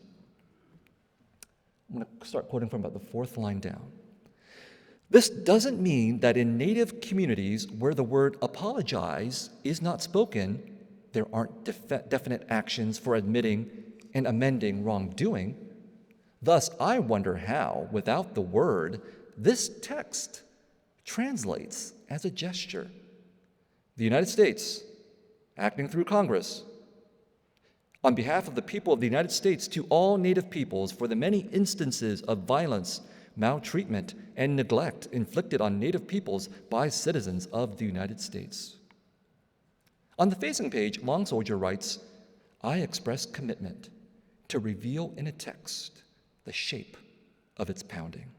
I'm going to start quoting from about the fourth line down. This doesn't mean that in native communities where the word apologize is not spoken, there aren't definite actions for admitting and amending wrongdoing. Thus, I wonder how, without the word, this text translates as a gesture. The United States, acting through Congress, on behalf of the people of the United States to all Native peoples for the many instances of violence, maltreatment, and neglect inflicted on Native peoples by citizens of the United States. On the facing page, Long Soldier writes, I express commitment to reveal in a text the shape of its pounding,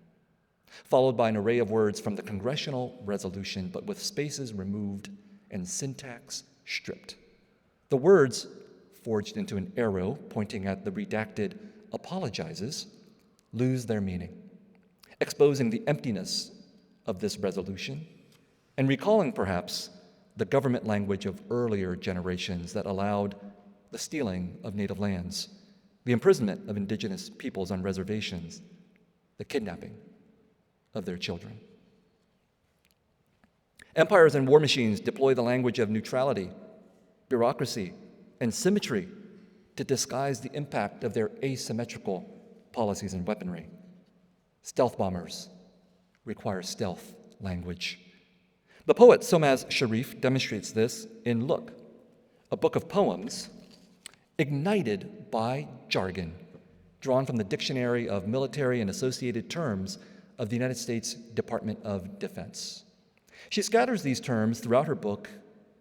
followed by an array of words from the congressional resolution, but with spaces removed and syntax stripped. The words, forged into an arrow pointing at the redacted apologizes, lose their meaning, exposing the emptiness of this resolution and recalling perhaps the government language of earlier generations that allowed the stealing of native lands, the imprisonment of indigenous peoples on reservations, the kidnapping of their children. Empires and war machines deploy the language of neutrality, bureaucracy, and symmetry to disguise the impact of their asymmetrical policies and weaponry. Stealth bombers require stealth language. The poet Somaz Sharif demonstrates this in Look, a book of poems ignited by jargon, drawn from the Dictionary of Military and Associated Terms of the United States Department of Defense. She scatters these terms throughout her book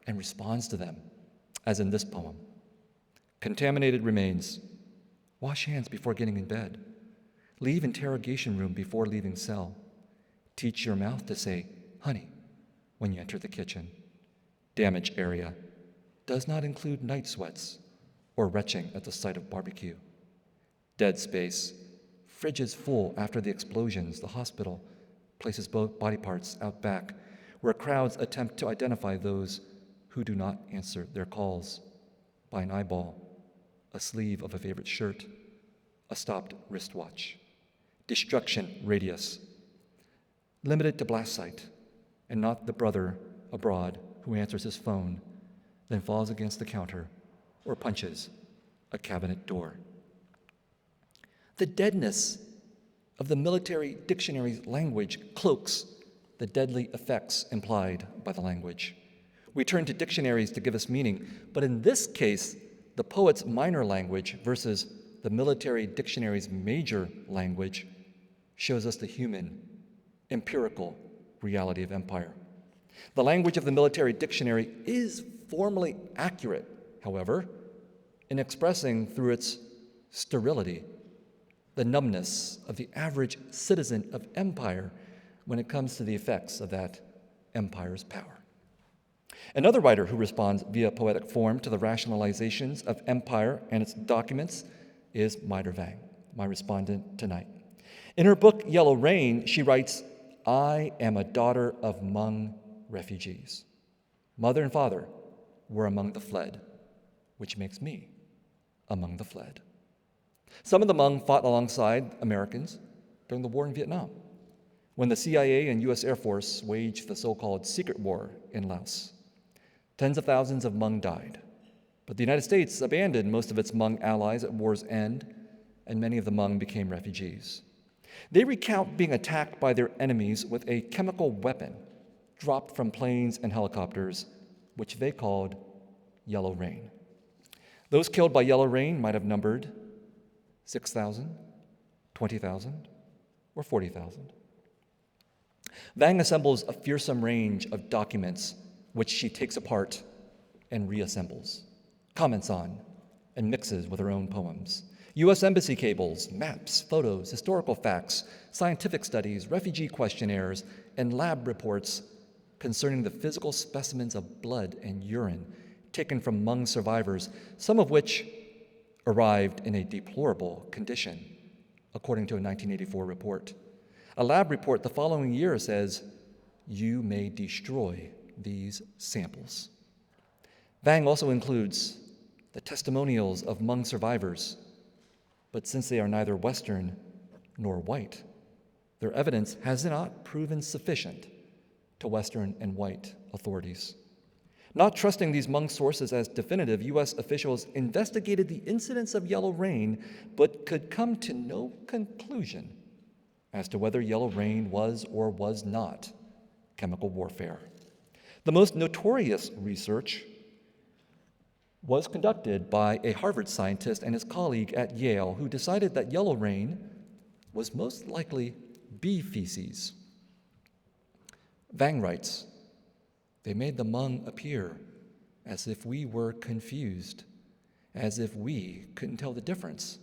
and responds to them, as in this poem. Contaminated remains. Wash hands before getting in bed. Leave interrogation room before leaving cell. Teach your mouth to say, honey, when you enter the kitchen. Damage area. Does not include night sweats or retching at the site of barbecue. Dead space. Fridge is full after the explosions. The hospital places both body parts out back, where crowds attempt to identify those who do not answer their calls by an eyeball, a sleeve of a favorite shirt, a stopped wristwatch. Destruction radius, limited to blast site, and not the brother abroad who answers his phone, then falls against the counter or punches a cabinet door. The deadness of the military dictionary's language cloaks the deadly effects implied by the language. We turn to dictionaries to give us meaning, but in this case, the poet's minor language versus the military dictionary's major language shows us the human, empirical reality of empire. The language of the military dictionary is formally accurate, however, in expressing through its sterility the numbness of the average citizen of empire when it comes to the effects of that empire's power. Another writer who responds via poetic form to the rationalizations of empire and its documents is Mai Der Vang, my respondent tonight. In her book, Yellow Rain, she writes, I am a daughter of Hmong refugees. Mother and father were among the fled, which makes me among the fled. Some of the Hmong fought alongside Americans during the war in Vietnam, when the CIA and U.S. Air Force waged the so-called secret war in Laos. Tens of thousands of Hmong died, but the United States abandoned most of its Hmong allies at war's end, and many of the Hmong became refugees. They recount being attacked by their enemies with a chemical weapon dropped from planes and helicopters, which they called Yellow Rain. Those killed by Yellow Rain might have numbered 6,000, 20,000, or 40,000. Vang assembles a fearsome range of documents which she takes apart and reassembles, comments on, and mixes with her own poems. U.S. Embassy cables, maps, photos, historical facts, scientific studies, refugee questionnaires, and lab reports concerning the physical specimens of blood and urine taken from Hmong survivors, some of which arrived in a deplorable condition, according to a 1984 report. A lab report the following year says, "You may destroy these samples." Vang also includes the testimonials of Hmong survivors, but since they are neither Western nor white, their evidence has not proven sufficient to Western and white authorities. Not trusting these Hmong sources as definitive, U.S. officials investigated the incidence of yellow rain, but could come to no conclusion as to whether yellow rain was or was not chemical warfare. The most notorious research was conducted by a Harvard scientist and his colleague at Yale, who decided that yellow rain was most likely bee feces. Vang writes, "They made the Hmong appear as if we were confused, as if we couldn't tell the difference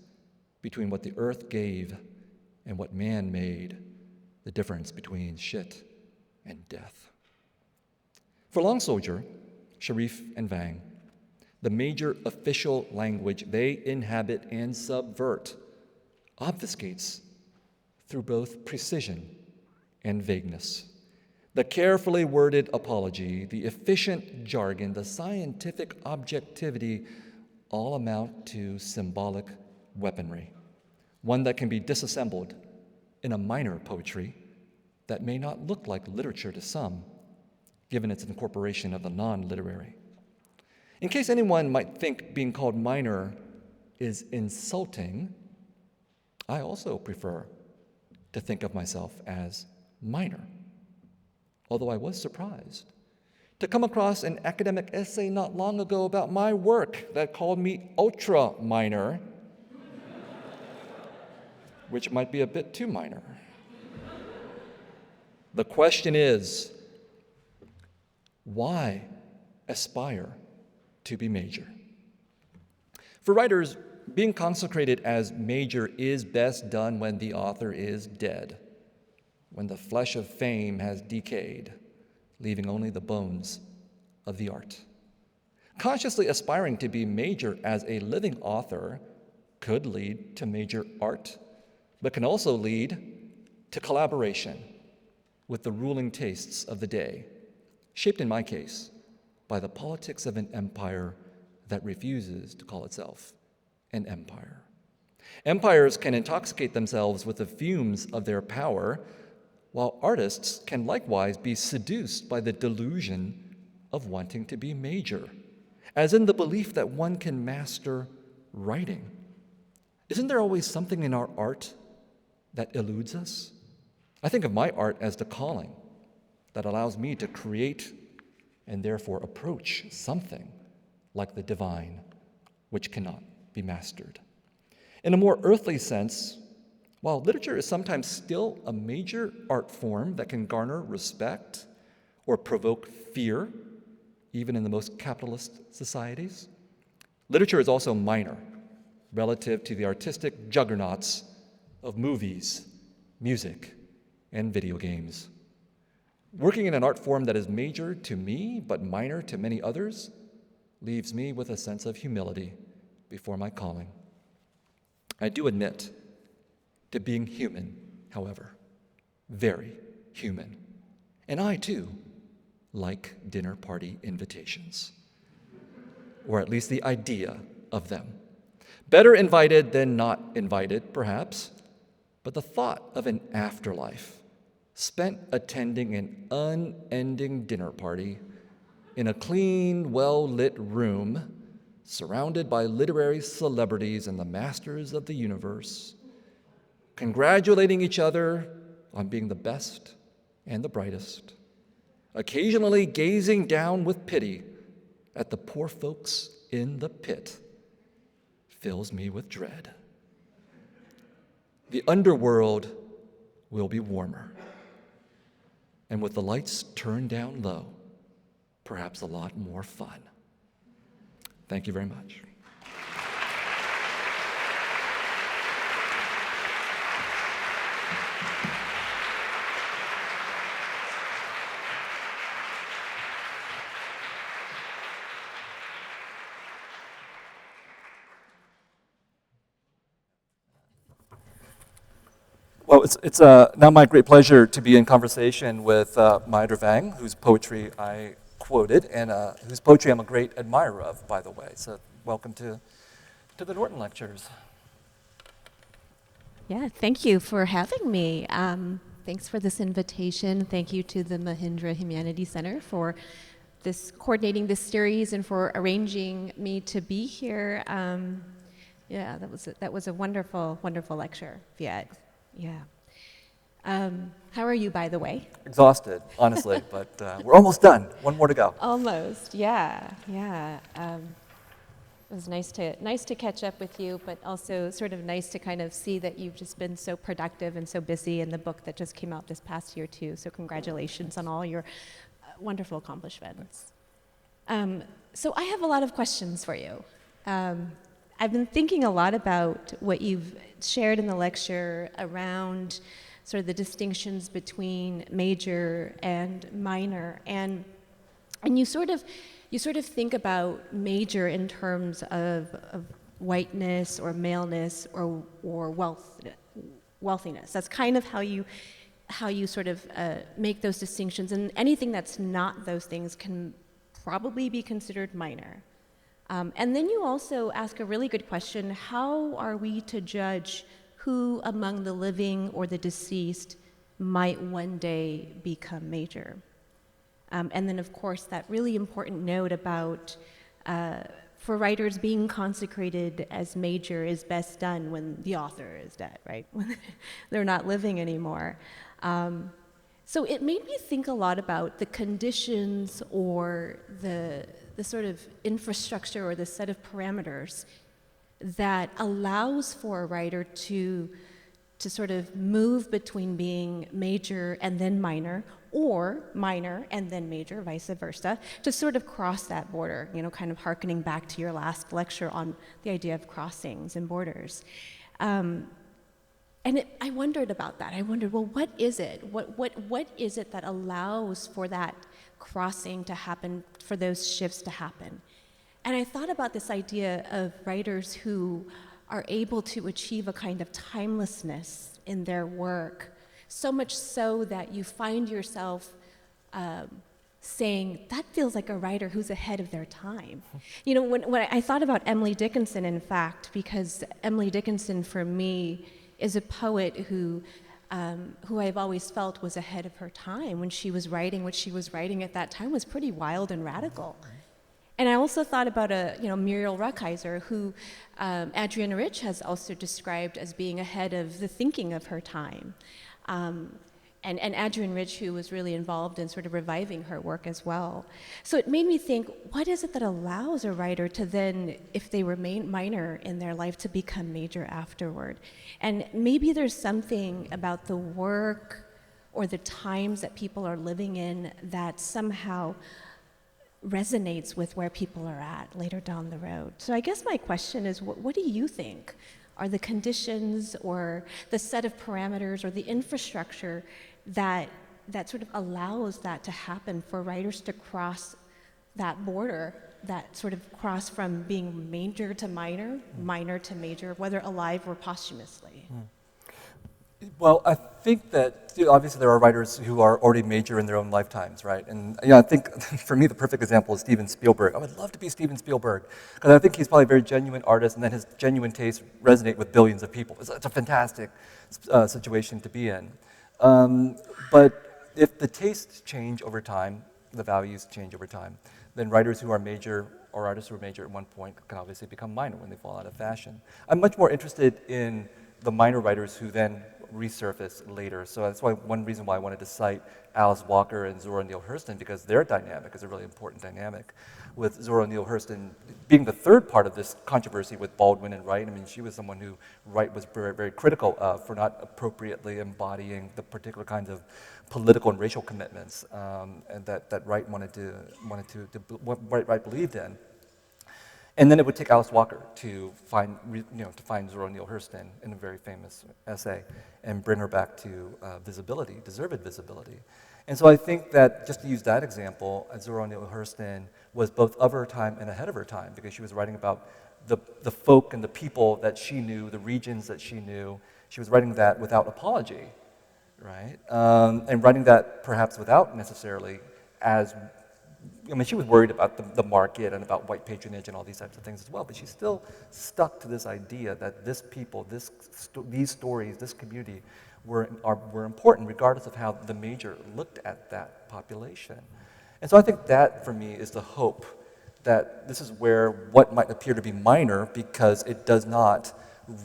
between what the earth gave and what man made, the difference between shit and death." For Long Soldier, Sharif, and Vang, the major official language they inhabit and subvert obfuscates through both precision and vagueness. The carefully worded apology, the efficient jargon, the scientific objectivity all amount to symbolic weaponry, one that can be disassembled in a minor poetry that may not look like literature to some, given its incorporation of the non-literary. In case anyone might think being called minor is insulting, I also prefer to think of myself as minor, although I was surprised to come across an academic essay not long ago about my work that called me ultra minor, which might be a bit too minor. The question is, why aspire to be major? For writers, being consecrated as major is best done when the author is dead, when the flesh of fame has decayed, leaving only the bones of the art. Consciously aspiring to be major as a living author could lead to major art, but can also lead to collaboration with the ruling tastes of the day, shaped in my case by the politics of an empire that refuses to call itself an empire. Empires can intoxicate themselves with the fumes of their power, while artists can likewise be seduced by the delusion of wanting to be major, as in the belief that one can master writing. Isn't there always something in our art that eludes us? I think of my art as the calling that allows me to create and therefore approach something like the divine, which cannot be mastered. In a more earthly sense, while literature is sometimes still a major art form that can garner respect or provoke fear, even in the most capitalist societies, literature is also minor relative to the artistic juggernauts of movies, music, and video games. Working in an art form that is major to me but minor to many others leaves me with a sense of humility before my calling. I do admit to being human, however, very human. And I, too, like dinner party invitations, or at least the idea of them. Better invited than not invited, perhaps, but the thought of an afterlife spent attending an unending dinner party in a clean, well-lit room surrounded by literary celebrities and the masters of the universe, congratulating each other on being the best and the brightest, occasionally gazing down with pity at the poor folks in the pit, fills me with dread. The underworld will be warmer, and with the lights turned down low, perhaps a lot more fun. Thank you very much. Well, it's now my great pleasure to be in conversation with Mai Der Vang, whose poetry I quoted, and whose poetry I'm a great admirer of, by the way. So welcome to the Norton Lectures. Yeah, thank you for having me. Thanks for this invitation. Thank you to the Mahindra Humanities Center for coordinating this series and for arranging me to be here. Yeah, that was a wonderful, wonderful lecture, Viet. Yeah. How are you, by the way? Exhausted, honestly, but we're almost done. One more to go. Almost, yeah. It was nice to catch up with you, but also sort of nice to kind of see that you've just been so productive and so busy in the book that just came out this past year too. So congratulations on all your wonderful accomplishments. So I have a lot of questions for you. I've been thinking a lot about what you've shared in the lecture around sort of the distinctions between major and minor, and you sort of think about major in terms of whiteness or maleness or wealthiness. That's kind of how you sort of make those distinctions, and anything that's not those things can probably be considered minor. And then you also ask a really good question: how are we to judge who among the living or the deceased might one day become major? And then, of course, that really important note about for writers being consecrated as major is best done when the author is dead, right? When they're not living anymore. So it made me think a lot about the conditions or the sort of infrastructure or the set of parameters that allows for a writer to sort of move between being major and then minor, or minor and then major, vice versa, to sort of cross that border, kind of hearkening back to your last lecture on the idea of crossings and borders. I wondered about that. I wondered, well, what is it? What is it that allows for that crossing to happen, for those shifts to happen? And I thought about this idea of writers who are able to achieve a kind of timelessness in their work, so much so that you find yourself saying, that feels like a writer who's ahead of their time. When I thought about Emily Dickinson, in fact, because Emily Dickinson, for me, is a poet who I've always felt was ahead of her time. When she was writing, what she was writing at that time was pretty wild and radical. And I also thought about Muriel Rukeyser, who Adrienne Rich has also described as being ahead of the thinking of her time. And Adrienne Rich, who was really involved in sort of reviving her work as well. So it made me think, what is it that allows a writer to then, if they remain minor in their life, to become major afterward? And maybe there's something about the work or the times that people are living in that somehow resonates with where people are at later down the road. So I guess my question is, what do you think are the conditions or the set of parameters or the infrastructure that sort of allows that to happen for writers to cross that border, that sort of cross from being major to minor, minor to major, whether alive or posthumously? Well, I think that obviously there are writers who are already major in their own lifetimes, right? And I think for me the perfect example is Steven Spielberg. I would love to be Steven Spielberg because I think he's probably a very genuine artist, and then his genuine tastes resonate with billions of people. It's a fantastic situation to be in. But if the tastes change over time, the values change over time, then writers who are major or artists who are major at one point can obviously become minor when they fall out of fashion. I'm much more interested in the minor writers who then resurface later. So that's one reason why I wanted to cite Alice Walker and Zora Neale Hurston, because their dynamic is a really important dynamic. With Zora Neale Hurston being the third part of this controversy with Baldwin and Wright. I mean, she was someone who Wright was very, very critical of for not appropriately embodying the particular kinds of political and racial commitments and that Wright Wright believed in. And then it would take Alice Walker to find Zora Neale Hurston in a very famous essay and bring her back to visibility, deserved visibility. And so I think that, just to use that example, Zora Neale Hurston was both of her time and ahead of her time, because she was writing about the folk and the people that she knew, the regions that she knew, She was writing that without apology, right? And writing that perhaps without necessarily as, I mean, she was worried about the market and about white patronage and all these types of things as well, but she still stuck to this idea that this people, these stories, this community were important regardless of how the major looked at that population. And so I think that, for me, is the hope that this is where what might appear to be minor, because it does not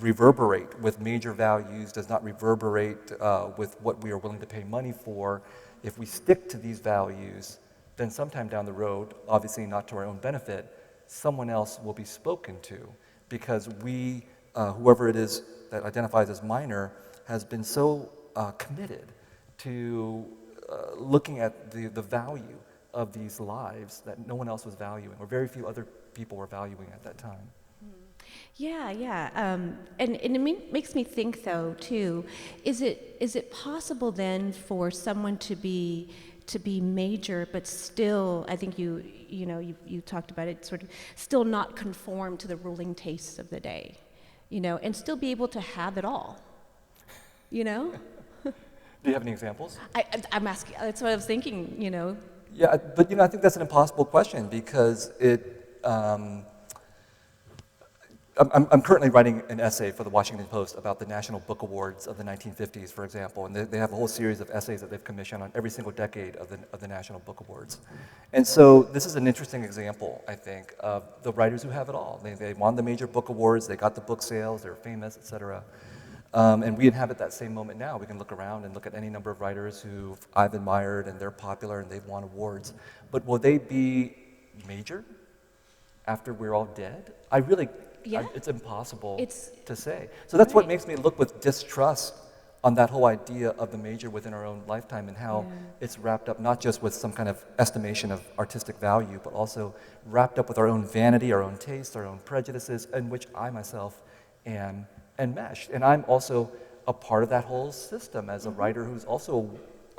reverberate with major values, does not reverberate with what we are willing to pay money for. If we stick to these values, then sometime down the road, obviously not to our own benefit, someone else will be spoken to, because we, whoever it is that identifies as minor, has been so committed to looking at the value of these lives that no one else was valuing, or very few other people were valuing at that time. Yeah, yeah. And it makes me think, though, too, is it possible then for someone to be major, but still, I think you talked about it, sort of still not conform to the ruling tastes of the day, and still be able to have it all, Do you have any examples? I'm asking, that's what I was thinking, Yeah, but I think that's an impossible question, because I'm currently writing an essay for the Washington Post about the National Book Awards of the 1950s, for example, and they have a whole series of essays that they've commissioned on every single decade of the National Book Awards. And so this is an interesting example, I think, of the writers who have it all. They won the major book awards, they got the book sales, they're famous, etc. And we inhabit that same moment now. We can look around and look at any number of writers who I've admired, and they're popular and they've won awards. But will they be major after we're all dead? It's impossible to say. So that's what makes me look with distrust on that whole idea of the major within our own lifetime, and how it's wrapped up not just with some kind of estimation of artistic value, but also wrapped up with our own vanity, our own tastes, our own prejudices, in which I myself am enmeshed. And I'm also a part of that whole system as a writer who's also,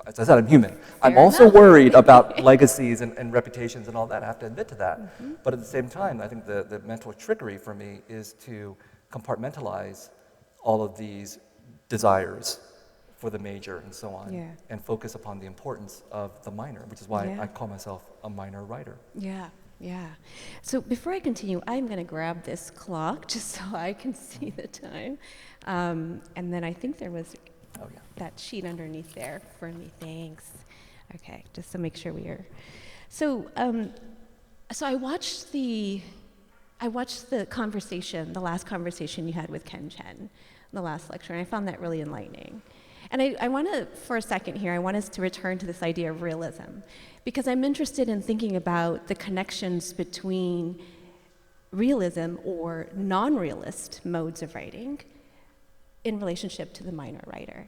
as I said, I'm human. I'm also worried about legacies and reputations and all that. I have to admit to that. But at the same time, I think the mental trickery for me is to compartmentalize all of these desires for the major and so on, and focus upon the importance of the minor, which is why I call myself a minor writer. Yeah. Yeah. So before I continue, I'm going to grab this clock just so I can see the time. And then I think there was that sheet underneath there for me. Thanks. Okay, just to make sure we are. So, so I watched the conversation, the last conversation you had with Ken Chen, the last lecture, and I found that really enlightening. And I want to, for a second here, I want us to return to this idea of realism, because I'm interested in thinking about the connections between realism or non-realist modes of writing in relationship to the minor writer.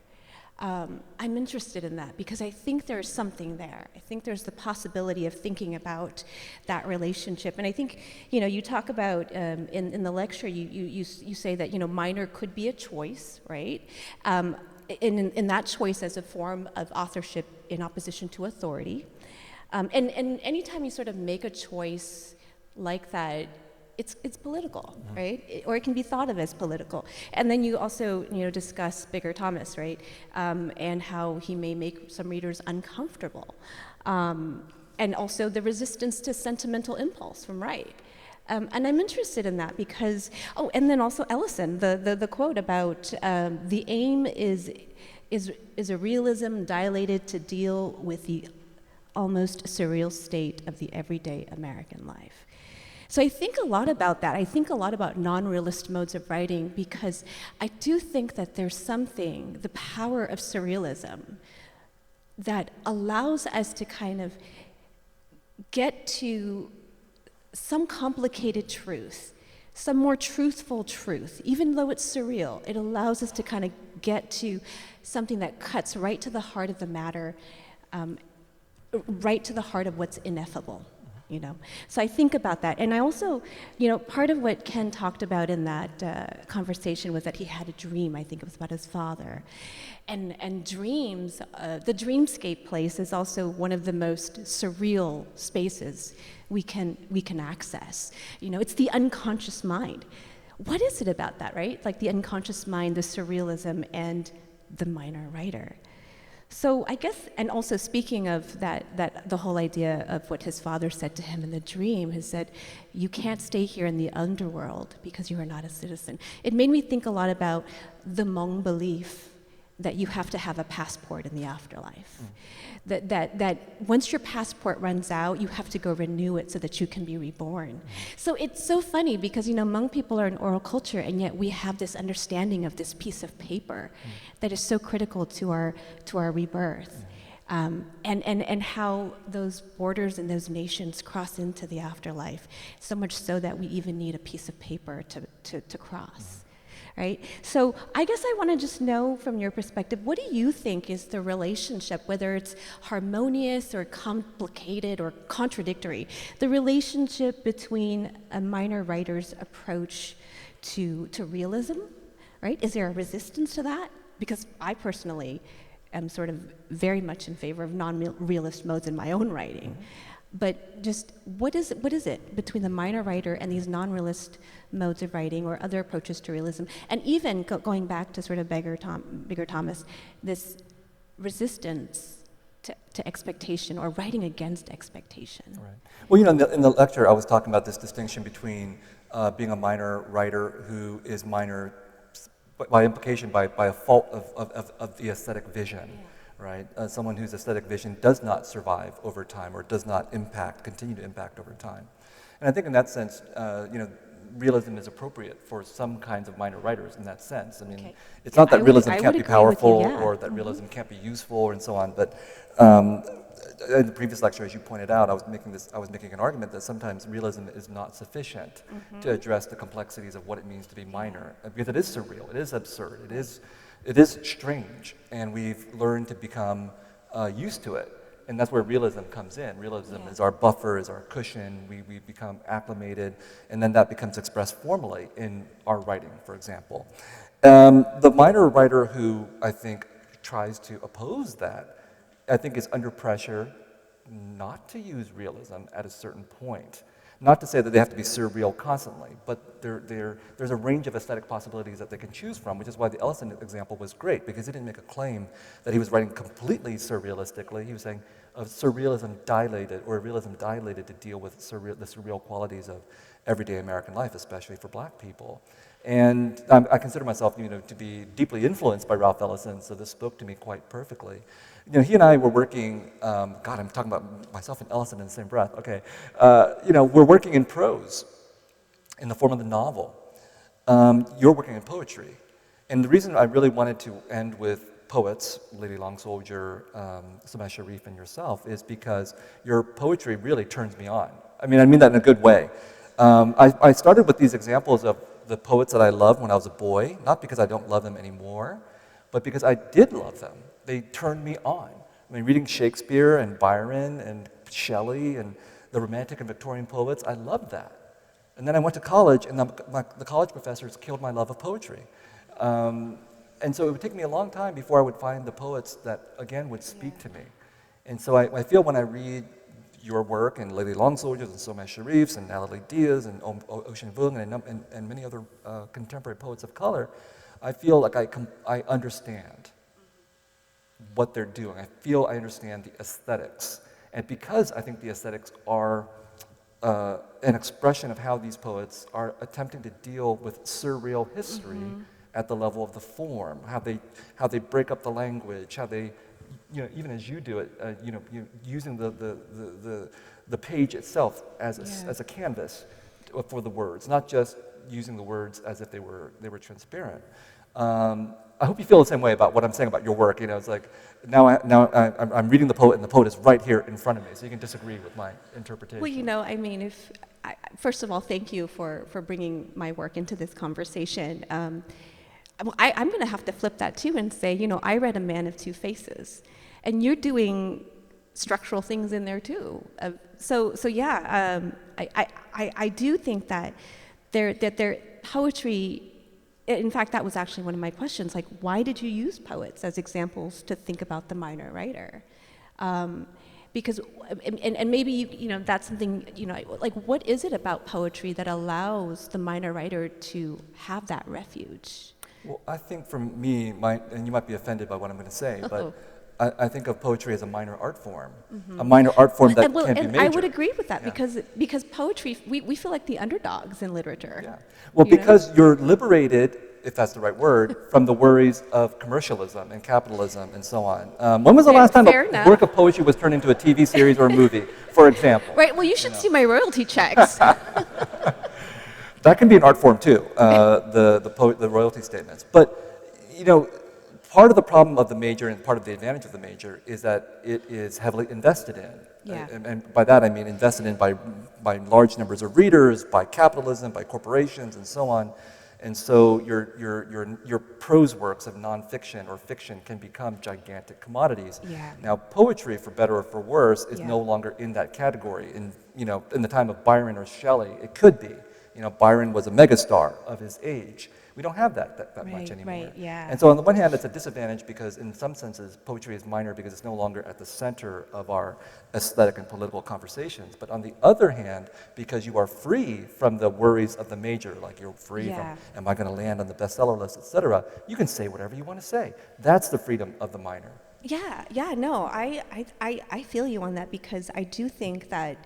I'm interested in that because I think there's something there. I think there's the possibility of thinking about that relationship. And I think, you talk about, in the lecture, you say that, minor could be a choice, right? In that choice as a form of authorship in opposition to authority. And anytime you sort of make a choice like that, it's political, right? Or it can be thought of as political. And then you also, discuss Bigger Thomas, right? And how he may make some readers uncomfortable. And also the resistance to sentimental impulse from Wright. And I'm interested in that because, and then also Ellison, the quote about the aim is a realism dilated to deal with the almost surreal state of the everyday American life. So I think a lot about that. I think a lot about non-realist modes of writing because I do think that there's something, the power of surrealism, that allows us to kind of get to some complicated truth, some more truthful truth. Even though it's surreal, it allows us to kind of get to something that cuts right to the heart of the matter, right to the heart of what's ineffable. So I think about that. And I also, part of what Ken talked about in that conversation was that he had a dream. I think it was about his father. And dreams, the dreamscape place is also one of the most surreal spaces we can access. It's the unconscious mind. what is it about that, right? Like the unconscious mind, the surrealism, and the minor writer. So I guess, and also speaking of that the whole idea of what his father said to him in the dream, he said, you can't stay here in the underworld because you are not a citizen. It made me think a lot about the Hmong belief that you have to have a passport in the afterlife. That once your passport runs out, you have to go renew it so that you can be reborn. So it's so funny because, Hmong people are an oral culture, and yet we have this understanding of this piece of paper that is so critical to our rebirth. And how those borders and those nations cross into the afterlife, so much so that we even need a piece of paper to cross. Right? So I guess I want to just know from your perspective, what do you think is the relationship, whether it's harmonious or complicated or contradictory, the relationship between a minor writer's approach to realism, right? Is there a resistance to that? Because I personally am sort of very much in favor of non-realist modes in my own writing. But just what is it between the minor writer and these non-realist modes of writing or other approaches to realism? And even going back to sort of Bigger Thomas, this resistance to expectation or writing against expectation. Right. Well, in the lecture, I was talking about this distinction between being a minor writer who is minor by implication, by a fault of the aesthetic vision. Yeah. Right? Someone whose aesthetic vision does not survive over time or does not continue to impact over time. And I think in that sense, realism is appropriate for some kinds of minor writers in that sense. I mean, it's not that realism can't be powerful or that realism can't be useful and so on, but in the previous lecture, as you pointed out, I was making an argument that sometimes realism is not sufficient to address the complexities of what it means to be minor, because it is surreal, it is absurd, it is strange, and we've learned to become used to it. And that's where realism comes in. Realism is our buffer, is our cushion. We become acclimated, and then that becomes expressed formally in our writing, for example. The minor writer who I think tries to oppose that, I think is under pressure not to use realism at a certain point. Not to say that they have to be surreal constantly, but there's a range of aesthetic possibilities that they can choose from, which is why the Ellison example was great, because he didn't make a claim that he was writing completely surrealistically. He was saying surrealism dilated, or realism dilated to deal with the surreal qualities of everyday American life, especially for Black people. And I consider myself, to be deeply influenced by Ralph Ellison, so this spoke to me quite perfectly. He and I were working, God, I'm talking about myself and Ellison in the same breath, okay. We're working in prose, in the form of the novel. You're working in poetry. And the reason I really wanted to end with poets, Lady Long Soldier, Sameh Sharif, and yourself, is because your poetry really turns me on. I mean that in a good way. I started with these examples of the poets that I loved when I was a boy, not because I don't love them anymore, but because I did love them. They turned me on. I mean, reading Shakespeare and Byron and Shelley and the Romantic and Victorian poets, I loved that. And then I went to college, and the college professors killed my love of poetry. And so it would take me a long time before I would find the poets that, again, would speak to me. And so I feel when I read your work, and Lady Long Soldiers, and Sameh Sharif's, and Natalie Diaz, and Ocean Vuong, and many other contemporary poets of color, I feel like I understand what they're doing. I feel I understand the aesthetics. And because I think the aesthetics are an expression of how these poets are attempting to deal with surreal history at the level of the form, how they break up the language, how they, even as you do it, using the page itself as a canvas for the words, not just using the words as if they were transparent. I hope you feel the same way about what I'm saying about your work. It's like now I'm reading the poet, and the poet is right here in front of me, so you can disagree with my interpretation. Well, first of all, thank you for bringing my work into this conversation. I'm going to have to flip that too and say, I read A Man of Two Faces, and you're doing structural things in there too. I do think that their poetry. In fact, that was actually one of my questions, like, why did you use poets as examples to think about the minor writer? because and maybe you know that's something, you know, like what is it about poetry that allows the minor writer to have that refuge? Well, I think for me, and you might be offended by what I'm going to say, Oh. but I think of poetry as a minor art form, a minor art form that Well, can be and major. I would agree with that, Yeah. because poetry, we feel like the underdogs in literature. Yeah. Well, You know? because you're liberated, if that's the right word, from the worries of commercialism and capitalism and so on. When was the last time Fair a enough. work of poetry was turned into a TV series or a movie, for example? Right, well, you should see my royalty checks. That can be an art form too, the royalty statements. But, you know, part of the problem of the major and part of the advantage of the major is that it is heavily invested in. Yeah. And by that I mean invested in by large numbers of readers, by capitalism, by corporations, and so on. And so your prose works of nonfiction or fiction can become gigantic commodities. Yeah. Now, poetry, for better or for worse, is Yeah. no longer in that category. In the time of Byron or Shelley, it could be. You know, Byron was a megastar of his age. We don't have that much Right, anymore. right, yeah. And so on the one hand, it's a disadvantage because in some senses, poetry is minor because it's no longer at the center of our aesthetic and political conversations. But on the other hand, because you are free from the worries of the major, like you're free Yeah. from, am I going to land on the bestseller list, et cetera, you can say whatever you want to say. That's the freedom of the minor. Yeah, no, I feel you on that, because I do think that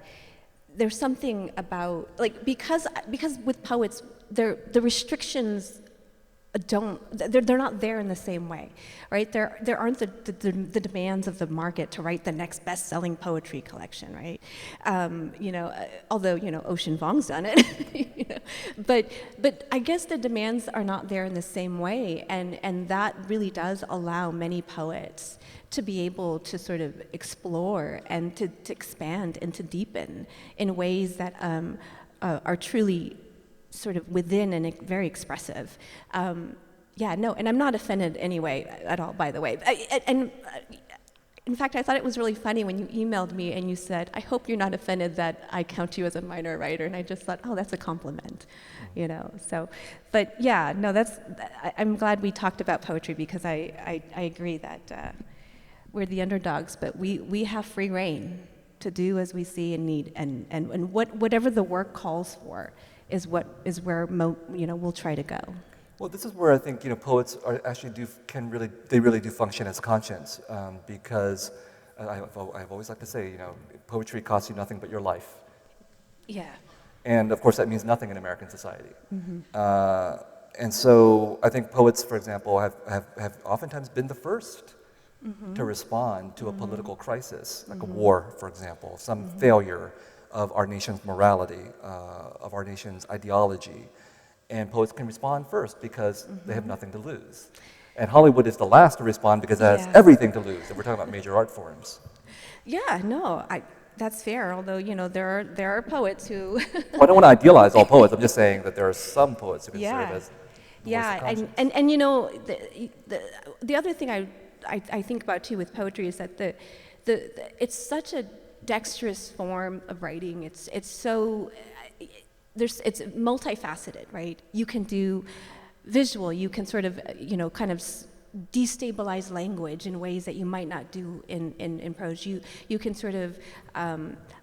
there's something about, like, because with poets, the restrictions they're not there in the same way, right? There aren't the demands of the market to write the next best-selling poetry collection, right? Although Ocean Vuong's done it, you know. But I guess the demands are not there in the same way, and that really does allow many poets to be able to sort of explore and to expand and to deepen in ways that are truly sort of within and very expressive. And I'm not offended anyway at all, by the way. In fact, I thought it was really funny when you emailed me and you said, I hope you're not offended that I count you as a minor writer. And I just thought, oh, that's a compliment, you know. So, but yeah, no, I'm glad we talked about poetry, because I agree that we're the underdogs, but we have free reign to do as we see and need, and whatever the work calls for is where we'll try to go. Well, this is where I think poets really do function as conscience, because I've always liked to say poetry costs you nothing but your life. Yeah. And of course that means nothing in American society. Mm-hmm. And so I think poets, for example, have oftentimes been the first mm-hmm. to respond to a political crisis, like mm-hmm. a war, for example, some mm-hmm. failure of our nation's morality, of our nation's ideology. And poets can respond first because mm-hmm. they have nothing to lose. And Hollywood is the last to respond because it has everything to lose, and we're talking about major art forms. Yeah, no, that's fair, although, there are poets who... Well, I don't want to idealize all poets. I'm just saying that there are some poets who can serve as the voice of conscience. And the other thing I think about, too, with poetry is that it's such a dexterous form of writing. It's multifaceted, right? You can do visual, you can sort of, kind of destabilize language in ways that you might not do in prose. You can sort of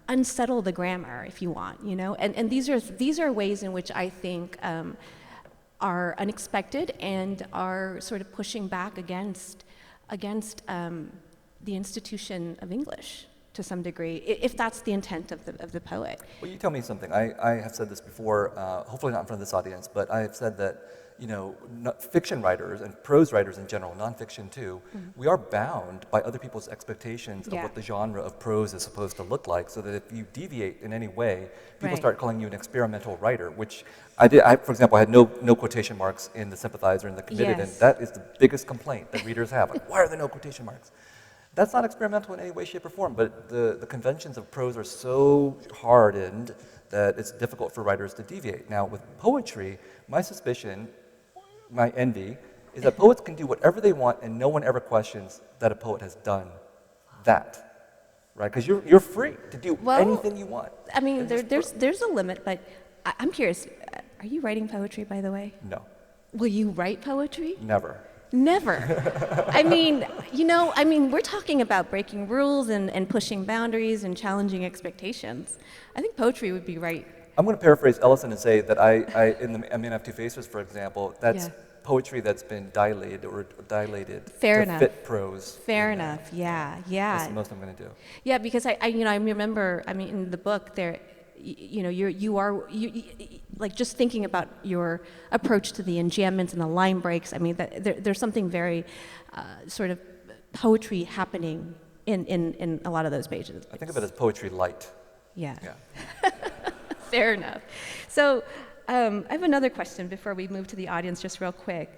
unsettle the grammar if you want, and these are ways in which I think are unexpected and are sort of pushing back against the institution of English to some degree, if that's the intent of the poet. Well, you tell me something. I have said this before, hopefully not in front of this audience, but I have said that fiction writers and prose writers in general, nonfiction too, mm-hmm. we are bound by other people's expectations of what the genre of prose is supposed to look like, so that if you deviate in any way, people start calling you an experimental writer, which I did. For example, I had no quotation marks in The Sympathizer and The Committed, and that is the biggest complaint that readers have. Like, why are there no quotation marks? That's not experimental in any way, shape, or form, but the conventions of prose are so hardened that it's difficult for writers to deviate. Now, with poetry, my suspicion, my envy, is that poets can do whatever they want and no one ever questions that a poet has done that, right? Because you're free to do anything you want. I mean, there's a limit, but I'm curious, are you writing poetry, by the way? No. Will you write poetry? Never. Never. I mean, we're talking about breaking rules and pushing boundaries and challenging expectations. I think poetry would be right. I'm going to paraphrase Ellison and say that in the Man of Two Faces, for example, that's Yeah. poetry that's been dilated Fair to enough. fit prose. Fair enough. Yeah, yeah. That's the most I'm going to do. Yeah, because I remember, in the book there, like just thinking about your approach to the enjambments and the line breaks. I mean, there's something very sort of poetry happening in a lot of those pages. I think of it as poetry light. Yeah. Yeah. Fair enough. So I have another question before we move to the audience, just real quick.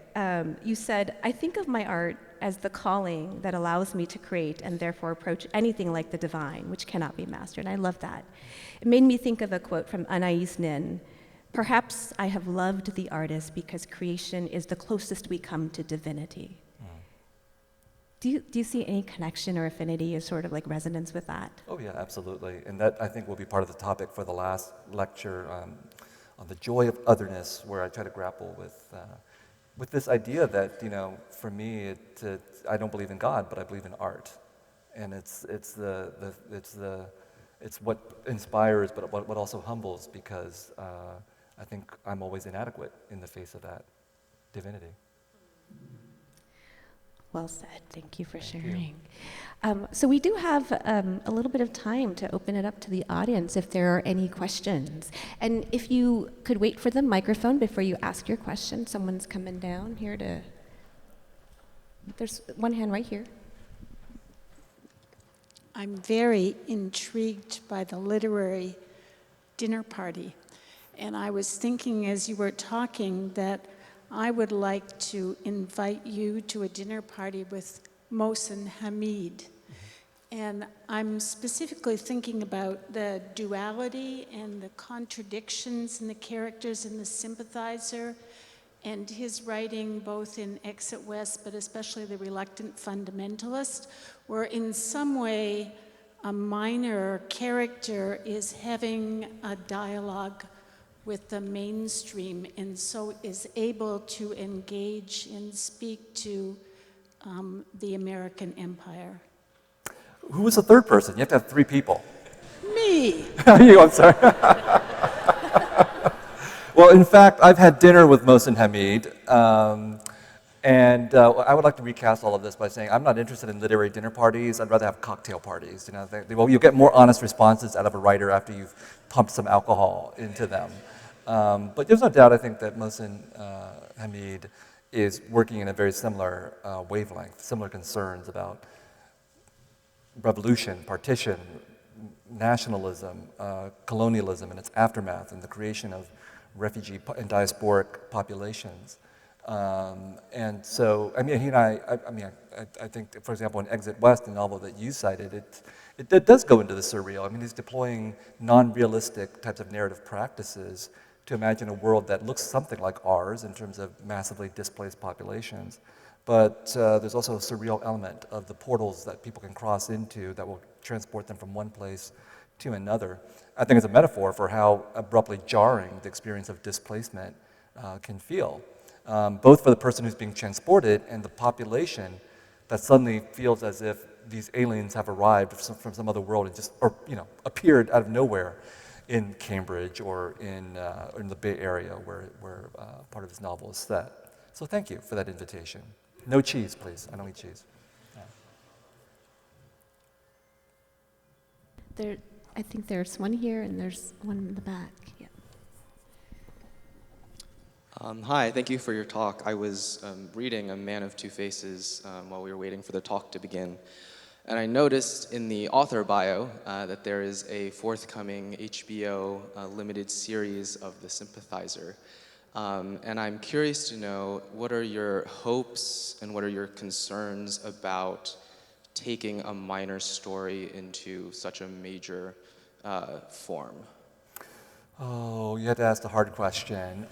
You said, I think of my art as the calling that allows me to create and therefore approach anything like the divine, which cannot be mastered. I love that. It made me think of a quote from Anais Nin. Perhaps I have loved the artist because creation is the closest we come to divinity. Do you see any connection or affinity or sort of like resonance with that? Oh yeah, absolutely. And that, I think, will be part of the topic for the last lecture on the joy of otherness, where I try to grapple with this idea that, for me, I don't believe in God, but I believe in art. And it's what inspires, but what also humbles, because I think I'm always inadequate in the face of that divinity. Well said. Thank you for sharing. So we do have a little bit of time to open it up to the audience if there are any questions. And if you could wait for the microphone before you ask your question. Someone's coming down here to... There's one hand right here. I'm very intrigued by the literary dinner party. And I was thinking as you were talking that I would like to invite you to a dinner party with Mohsen Hamid. And I'm specifically thinking about the duality and the contradictions in the characters in The Sympathizer, and his writing both in Exit West, but especially The Reluctant Fundamentalist, where in some way a minor character is having a dialogue with the mainstream, and so is able to engage and speak to the American empire. Who was the third person? You have to have three people. Me! I'm sorry. Well, in fact, I've had dinner with Mohsen Hamid, and I would like to recast all of this by saying I'm not interested in literary dinner parties. I'd rather have cocktail parties. You'll get more honest responses out of a writer after you've pumped some alcohol into them. But there's no doubt, I think, that Mohsen Hamid is working in a very similar wavelength, similar concerns about revolution, partition, nationalism, colonialism and its aftermath, and the creation of refugee and diasporic populations. And so, he and I think, for example, in Exit West, the novel that you cited, it does go into the surreal. He's deploying non-realistic types of narrative practices to imagine a world that looks something like ours in terms of massively displaced populations. But there's also a surreal element of the portals that people can cross into that will transport them from one place to another. I think it's a metaphor for how abruptly jarring the experience of displacement can feel, both for the person who's being transported and the population that suddenly feels as if these aliens have arrived from some other world and just, appeared out of nowhere in Cambridge or in the Bay Area where part of this novel is set. So thank you for that invitation. No cheese, please. I don't eat cheese. There, I think there's one here and there's one in the back. Yeah. Hi, thank you for your talk. I was reading A Man of Two Faces while we were waiting for the talk to begin. And I noticed in the author bio that there is a forthcoming HBO limited series of The Sympathizer. And I'm curious to know, what are your hopes and what are your concerns about taking a minor story into such a major form? Oh, you had to ask the hard question.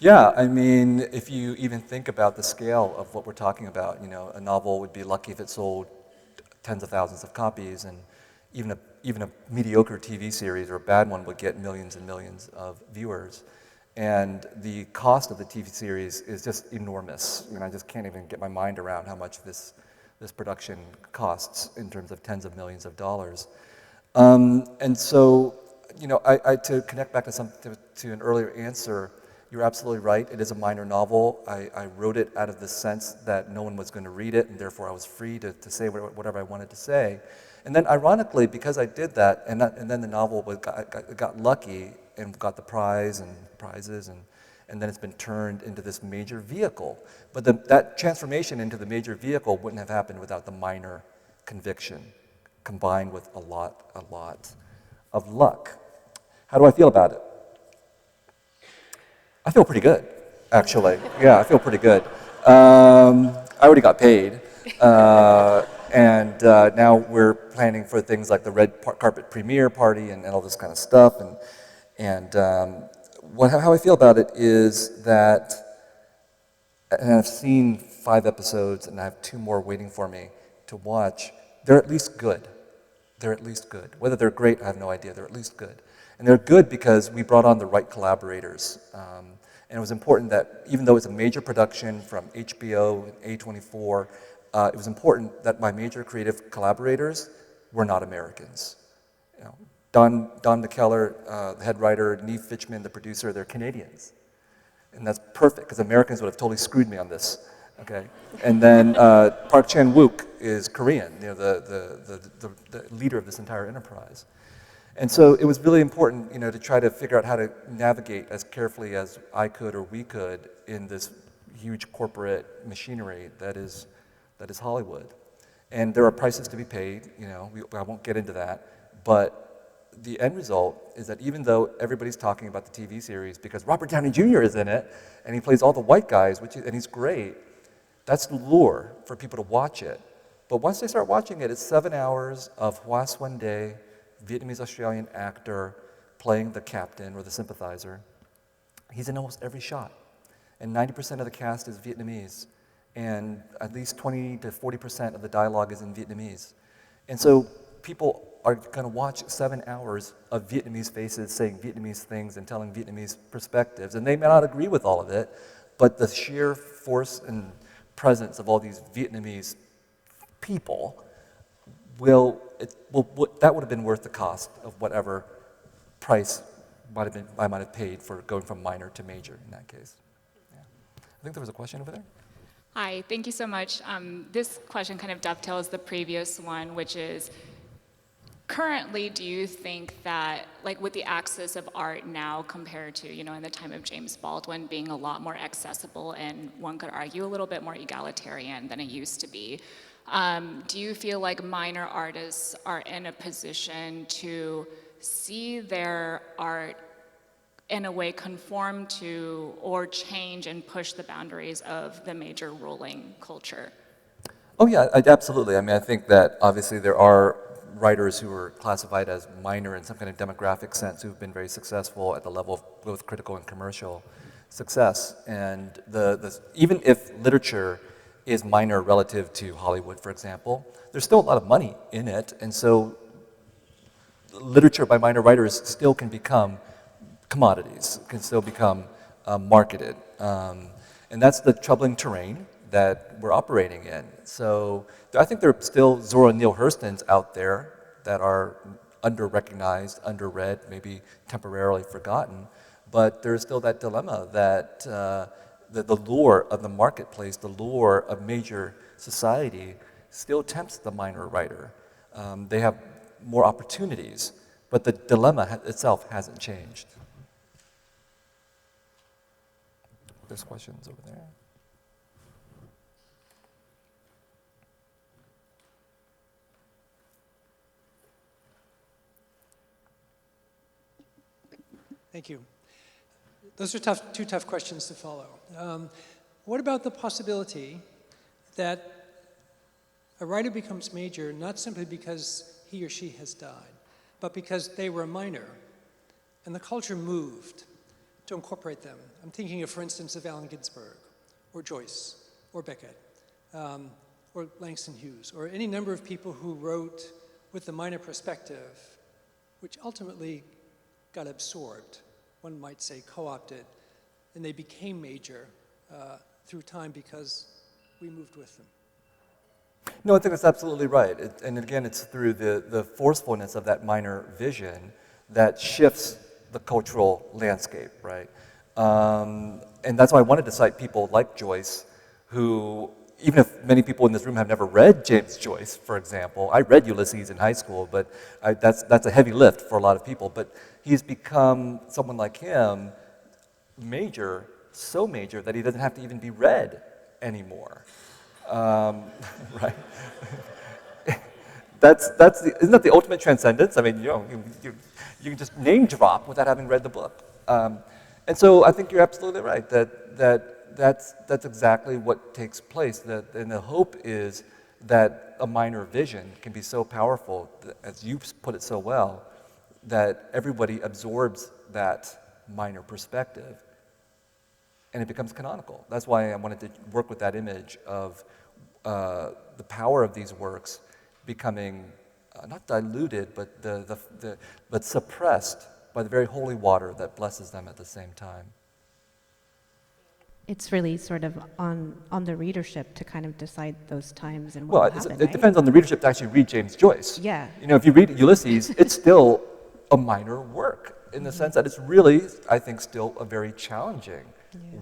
If you even think about the scale of what we're talking about, a novel would be lucky if it sold tens of thousands of copies, and even a mediocre TV series or a bad one would get millions and millions of viewers. And the cost of the TV series is just enormous. I just can't even get my mind around how much this production costs in terms of tens of millions of dollars. And so, to connect back to an earlier answer, you're absolutely right. It is a minor novel. I wrote it out of the sense that no one was going to read it, and therefore I was free to say whatever I wanted to say. And then, ironically, because I did that, and then the novel got lucky and got the prize and prizes, and then it's been turned into this major vehicle. But that transformation into the major vehicle wouldn't have happened without the minor conviction, combined with a lot of luck. How do I feel about it? I feel pretty good, actually. Yeah, I feel pretty good. I already got paid. And now we're planning for things like the red carpet premiere party and all this kind of stuff. And how I feel about it is that, and I've seen 5 episodes and I have 2 more waiting for me to watch, they're at least good. They're at least good. Whether they're great, I have no idea. They're at least good. And they're good because we brought on the right collaborators. And it was important that even though it's a major production from HBO and A24, it was important that my major creative collaborators were not Americans. Don McKellar, the head writer, Neve Fitchman, the producer, they're Canadians. And that's perfect, because Americans would have totally screwed me on this. Okay? And then Park Chan-wook is Korean, the leader of this entire enterprise. And so it was really important, to try to figure out how to navigate as carefully as I could or we could in this huge corporate machinery that is Hollywood. And there are prices to be paid, I won't get into that, but the end result is that even though everybody's talking about the TV series because Robert Downey Jr. is in it, and he plays all the white guys, and he's great, that's the lure for people to watch it. But once they start watching it, it's 7 hours of Hoa Xuan Day, Vietnamese-Australian actor playing the captain or the sympathizer. He's in almost every shot. And 90% of the cast is Vietnamese. And at least 20 to 40% of the dialogue is in Vietnamese. And so people are going to watch 7 hours of Vietnamese faces saying Vietnamese things and telling Vietnamese perspectives. And they may not agree with all of it, but the sheer force and presence of all these Vietnamese people that would have been worth the cost of whatever price I might have paid for going from minor to major in that case. Yeah. I think there was a question over there. Hi, thank you so much. This question kind of dovetails the previous one, which is, currently, do you think that, with the access of art now compared to, in the time of James Baldwin being a lot more accessible and one could argue a little bit more egalitarian than it used to be, do you feel like minor artists are in a position to see their art in a way conform to or change and push the boundaries of the major ruling culture? Oh yeah, absolutely. I think that obviously there are writers who are classified as minor in some kind of demographic sense who've been very successful at the level of both critical and commercial success. And even if literature is minor relative to Hollywood, for example, there's still a lot of money in it, and so literature by minor writers still can become commodities, can still become marketed. And that's the troubling terrain that we're operating in. So I think there are still Zora Neale Hurstons out there that are under-recognized, under-read, maybe temporarily forgotten, but there's still that dilemma that the lure of the marketplace, the lure of major society still tempts the minor writer. They have more opportunities, but the dilemma itself hasn't changed. There's questions over there. Thank you. Those are two tough questions to follow. What about the possibility that a writer becomes major not simply because he or she has died, but because they were a minor and the culture moved to incorporate them? I'm thinking of, for instance, of Allen Ginsberg, or Joyce, or Beckett, or Langston Hughes, or any number of people who wrote with the minor perspective, which ultimately got absorbed, one might say co-opted, and they became major through time because we moved with them. No, I think that's absolutely right. And again, it's through the forcefulness of that minor vision that shifts the cultural landscape, right? And that's why I wanted to cite people like Joyce, who, even if many people in this room have never read James Joyce, for example, I read Ulysses in high school, but that's a heavy lift for a lot of people. But he's become, someone like him, major, so major that he doesn't have to even be read anymore. Right? Isn't that the ultimate transcendence? I mean, you can just name drop without having read the book. And so I think you're absolutely right that's exactly what takes place. And the hope is that a minor vision can be so powerful, as you put it so well, that everybody absorbs that minor perspective and it becomes canonical. That's why I wanted to work with that image of the power of these works becoming not diluted, but suppressed by the very holy water that blesses them at the same time. It's really sort of on the readership to kind of decide those times and what will happen, it depends on the readership to actually read James Joyce. Yeah. If you read Ulysses, it's still a minor work in the sense that it's really, I think, still a very challenging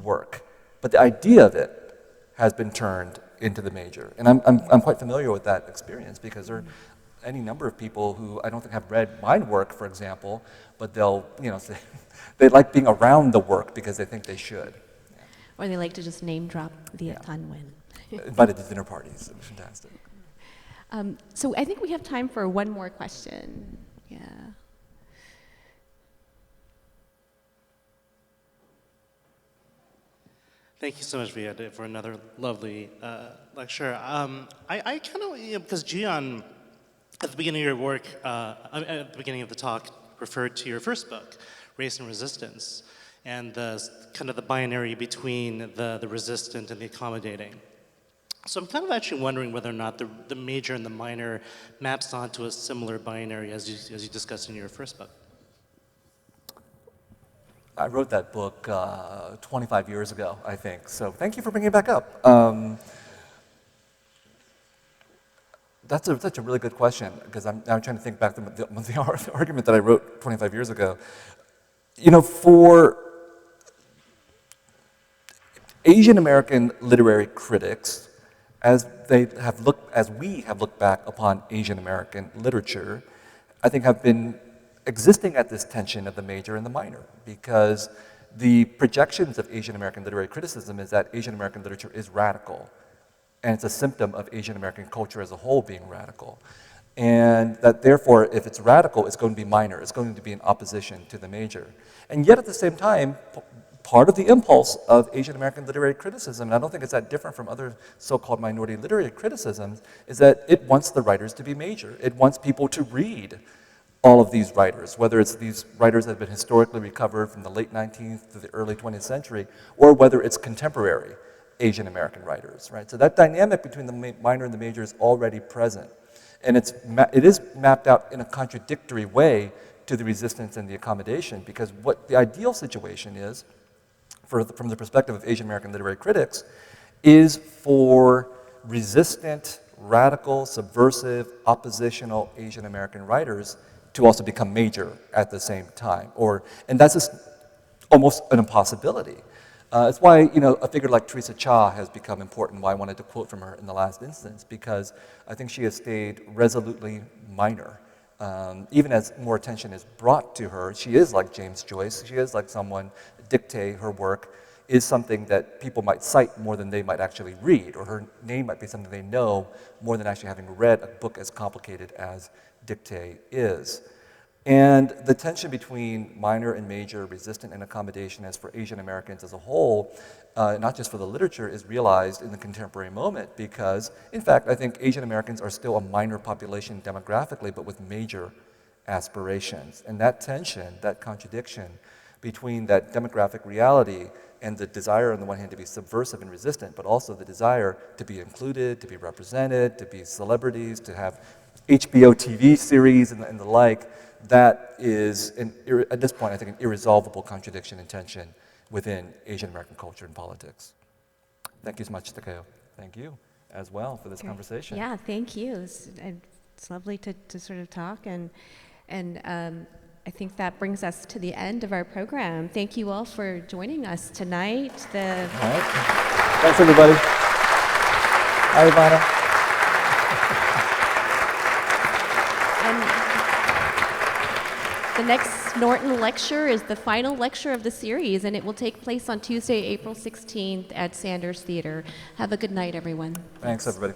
work. But the idea of it has been turned into the major. And I'm quite familiar with that experience because there are any number of people who I don't think have read my work, for example, but they'll, say they like being around the work because they think they should. Or they like to just name drop Viet Thanh Nguyen. Invited to dinner parties. Fantastic. So I think we have time for one more question. Yeah. Thank you so much, Viet, for another lovely lecture. I kind of, because Jian, at the beginning of your work, at the beginning of the talk, referred to your first book, Race and Resistance, and the kind of the binary between the resistant and the accommodating. So I'm kind of actually wondering whether or not the major and the minor maps onto a similar binary as you discussed in your first book. I wrote that book 25 years ago, I think. So thank you for bringing it back up. That's a really good question because I'm now trying to think back to the argument that I wrote 25 years ago. For Asian American literary critics, as we have looked back upon Asian American literature, I think have been existing at this tension of the major and the minor, because the projections of Asian American literary criticism is that Asian American literature is radical, and it's a symptom of Asian American culture as a whole being radical. And that therefore, if it's radical, it's going to be minor, it's going to be in opposition to the major. And yet at the same time, part of the impulse of Asian American literary criticism, and I don't think it's that different from other so-called minority literary criticisms, is that it wants the writers to be major. It wants people to read all of these writers, whether it's these writers that have been historically recovered from the late 19th to the early 20th century, or whether it's contemporary Asian American writers, right? So that dynamic between the minor and the major is already present. And it is mapped out in a contradictory way to the resistance and the accommodation, because what the ideal situation is, from the perspective of Asian American literary critics, is for resistant, radical, subversive, oppositional Asian American writers to also become major at the same time. And that's just almost an impossibility. It's why a figure like Teresa Cha has become important, why I wanted to quote from her in the last instance, because I think she has stayed resolutely minor. Even as more attention is brought to her, she is like James Joyce, she is like someone, dictate her work is something that people might cite more than they might actually read, or her name might be something they know more than actually having read a book as complicated as Dicté is. And the tension between minor and major, resistant and accommodation as for Asian Americans as a whole, not just for the literature, is realized in the contemporary moment because, in fact, I think Asian Americans are still a minor population demographically, but with major aspirations. And that tension, that contradiction between that demographic reality and the desire on the one hand to be subversive and resistant, but also the desire to be included, to be represented, to be celebrities, to have HBO TV series and the like, that is, at this point, I think, an irresolvable contradiction and tension within Asian American culture and politics. Thank you so much, Takeo. Thank you as well for this conversation. Yeah, thank you. It's lovely to sort of talk, and I think that brings us to the end of our program. Thank you all for joining us tonight. All right. Thanks, everybody. Hi, Ivana. The next Norton lecture is the final lecture of the series, and it will take place on Tuesday, April 16th at Sanders Theater. Have a good night, everyone. Thanks everybody.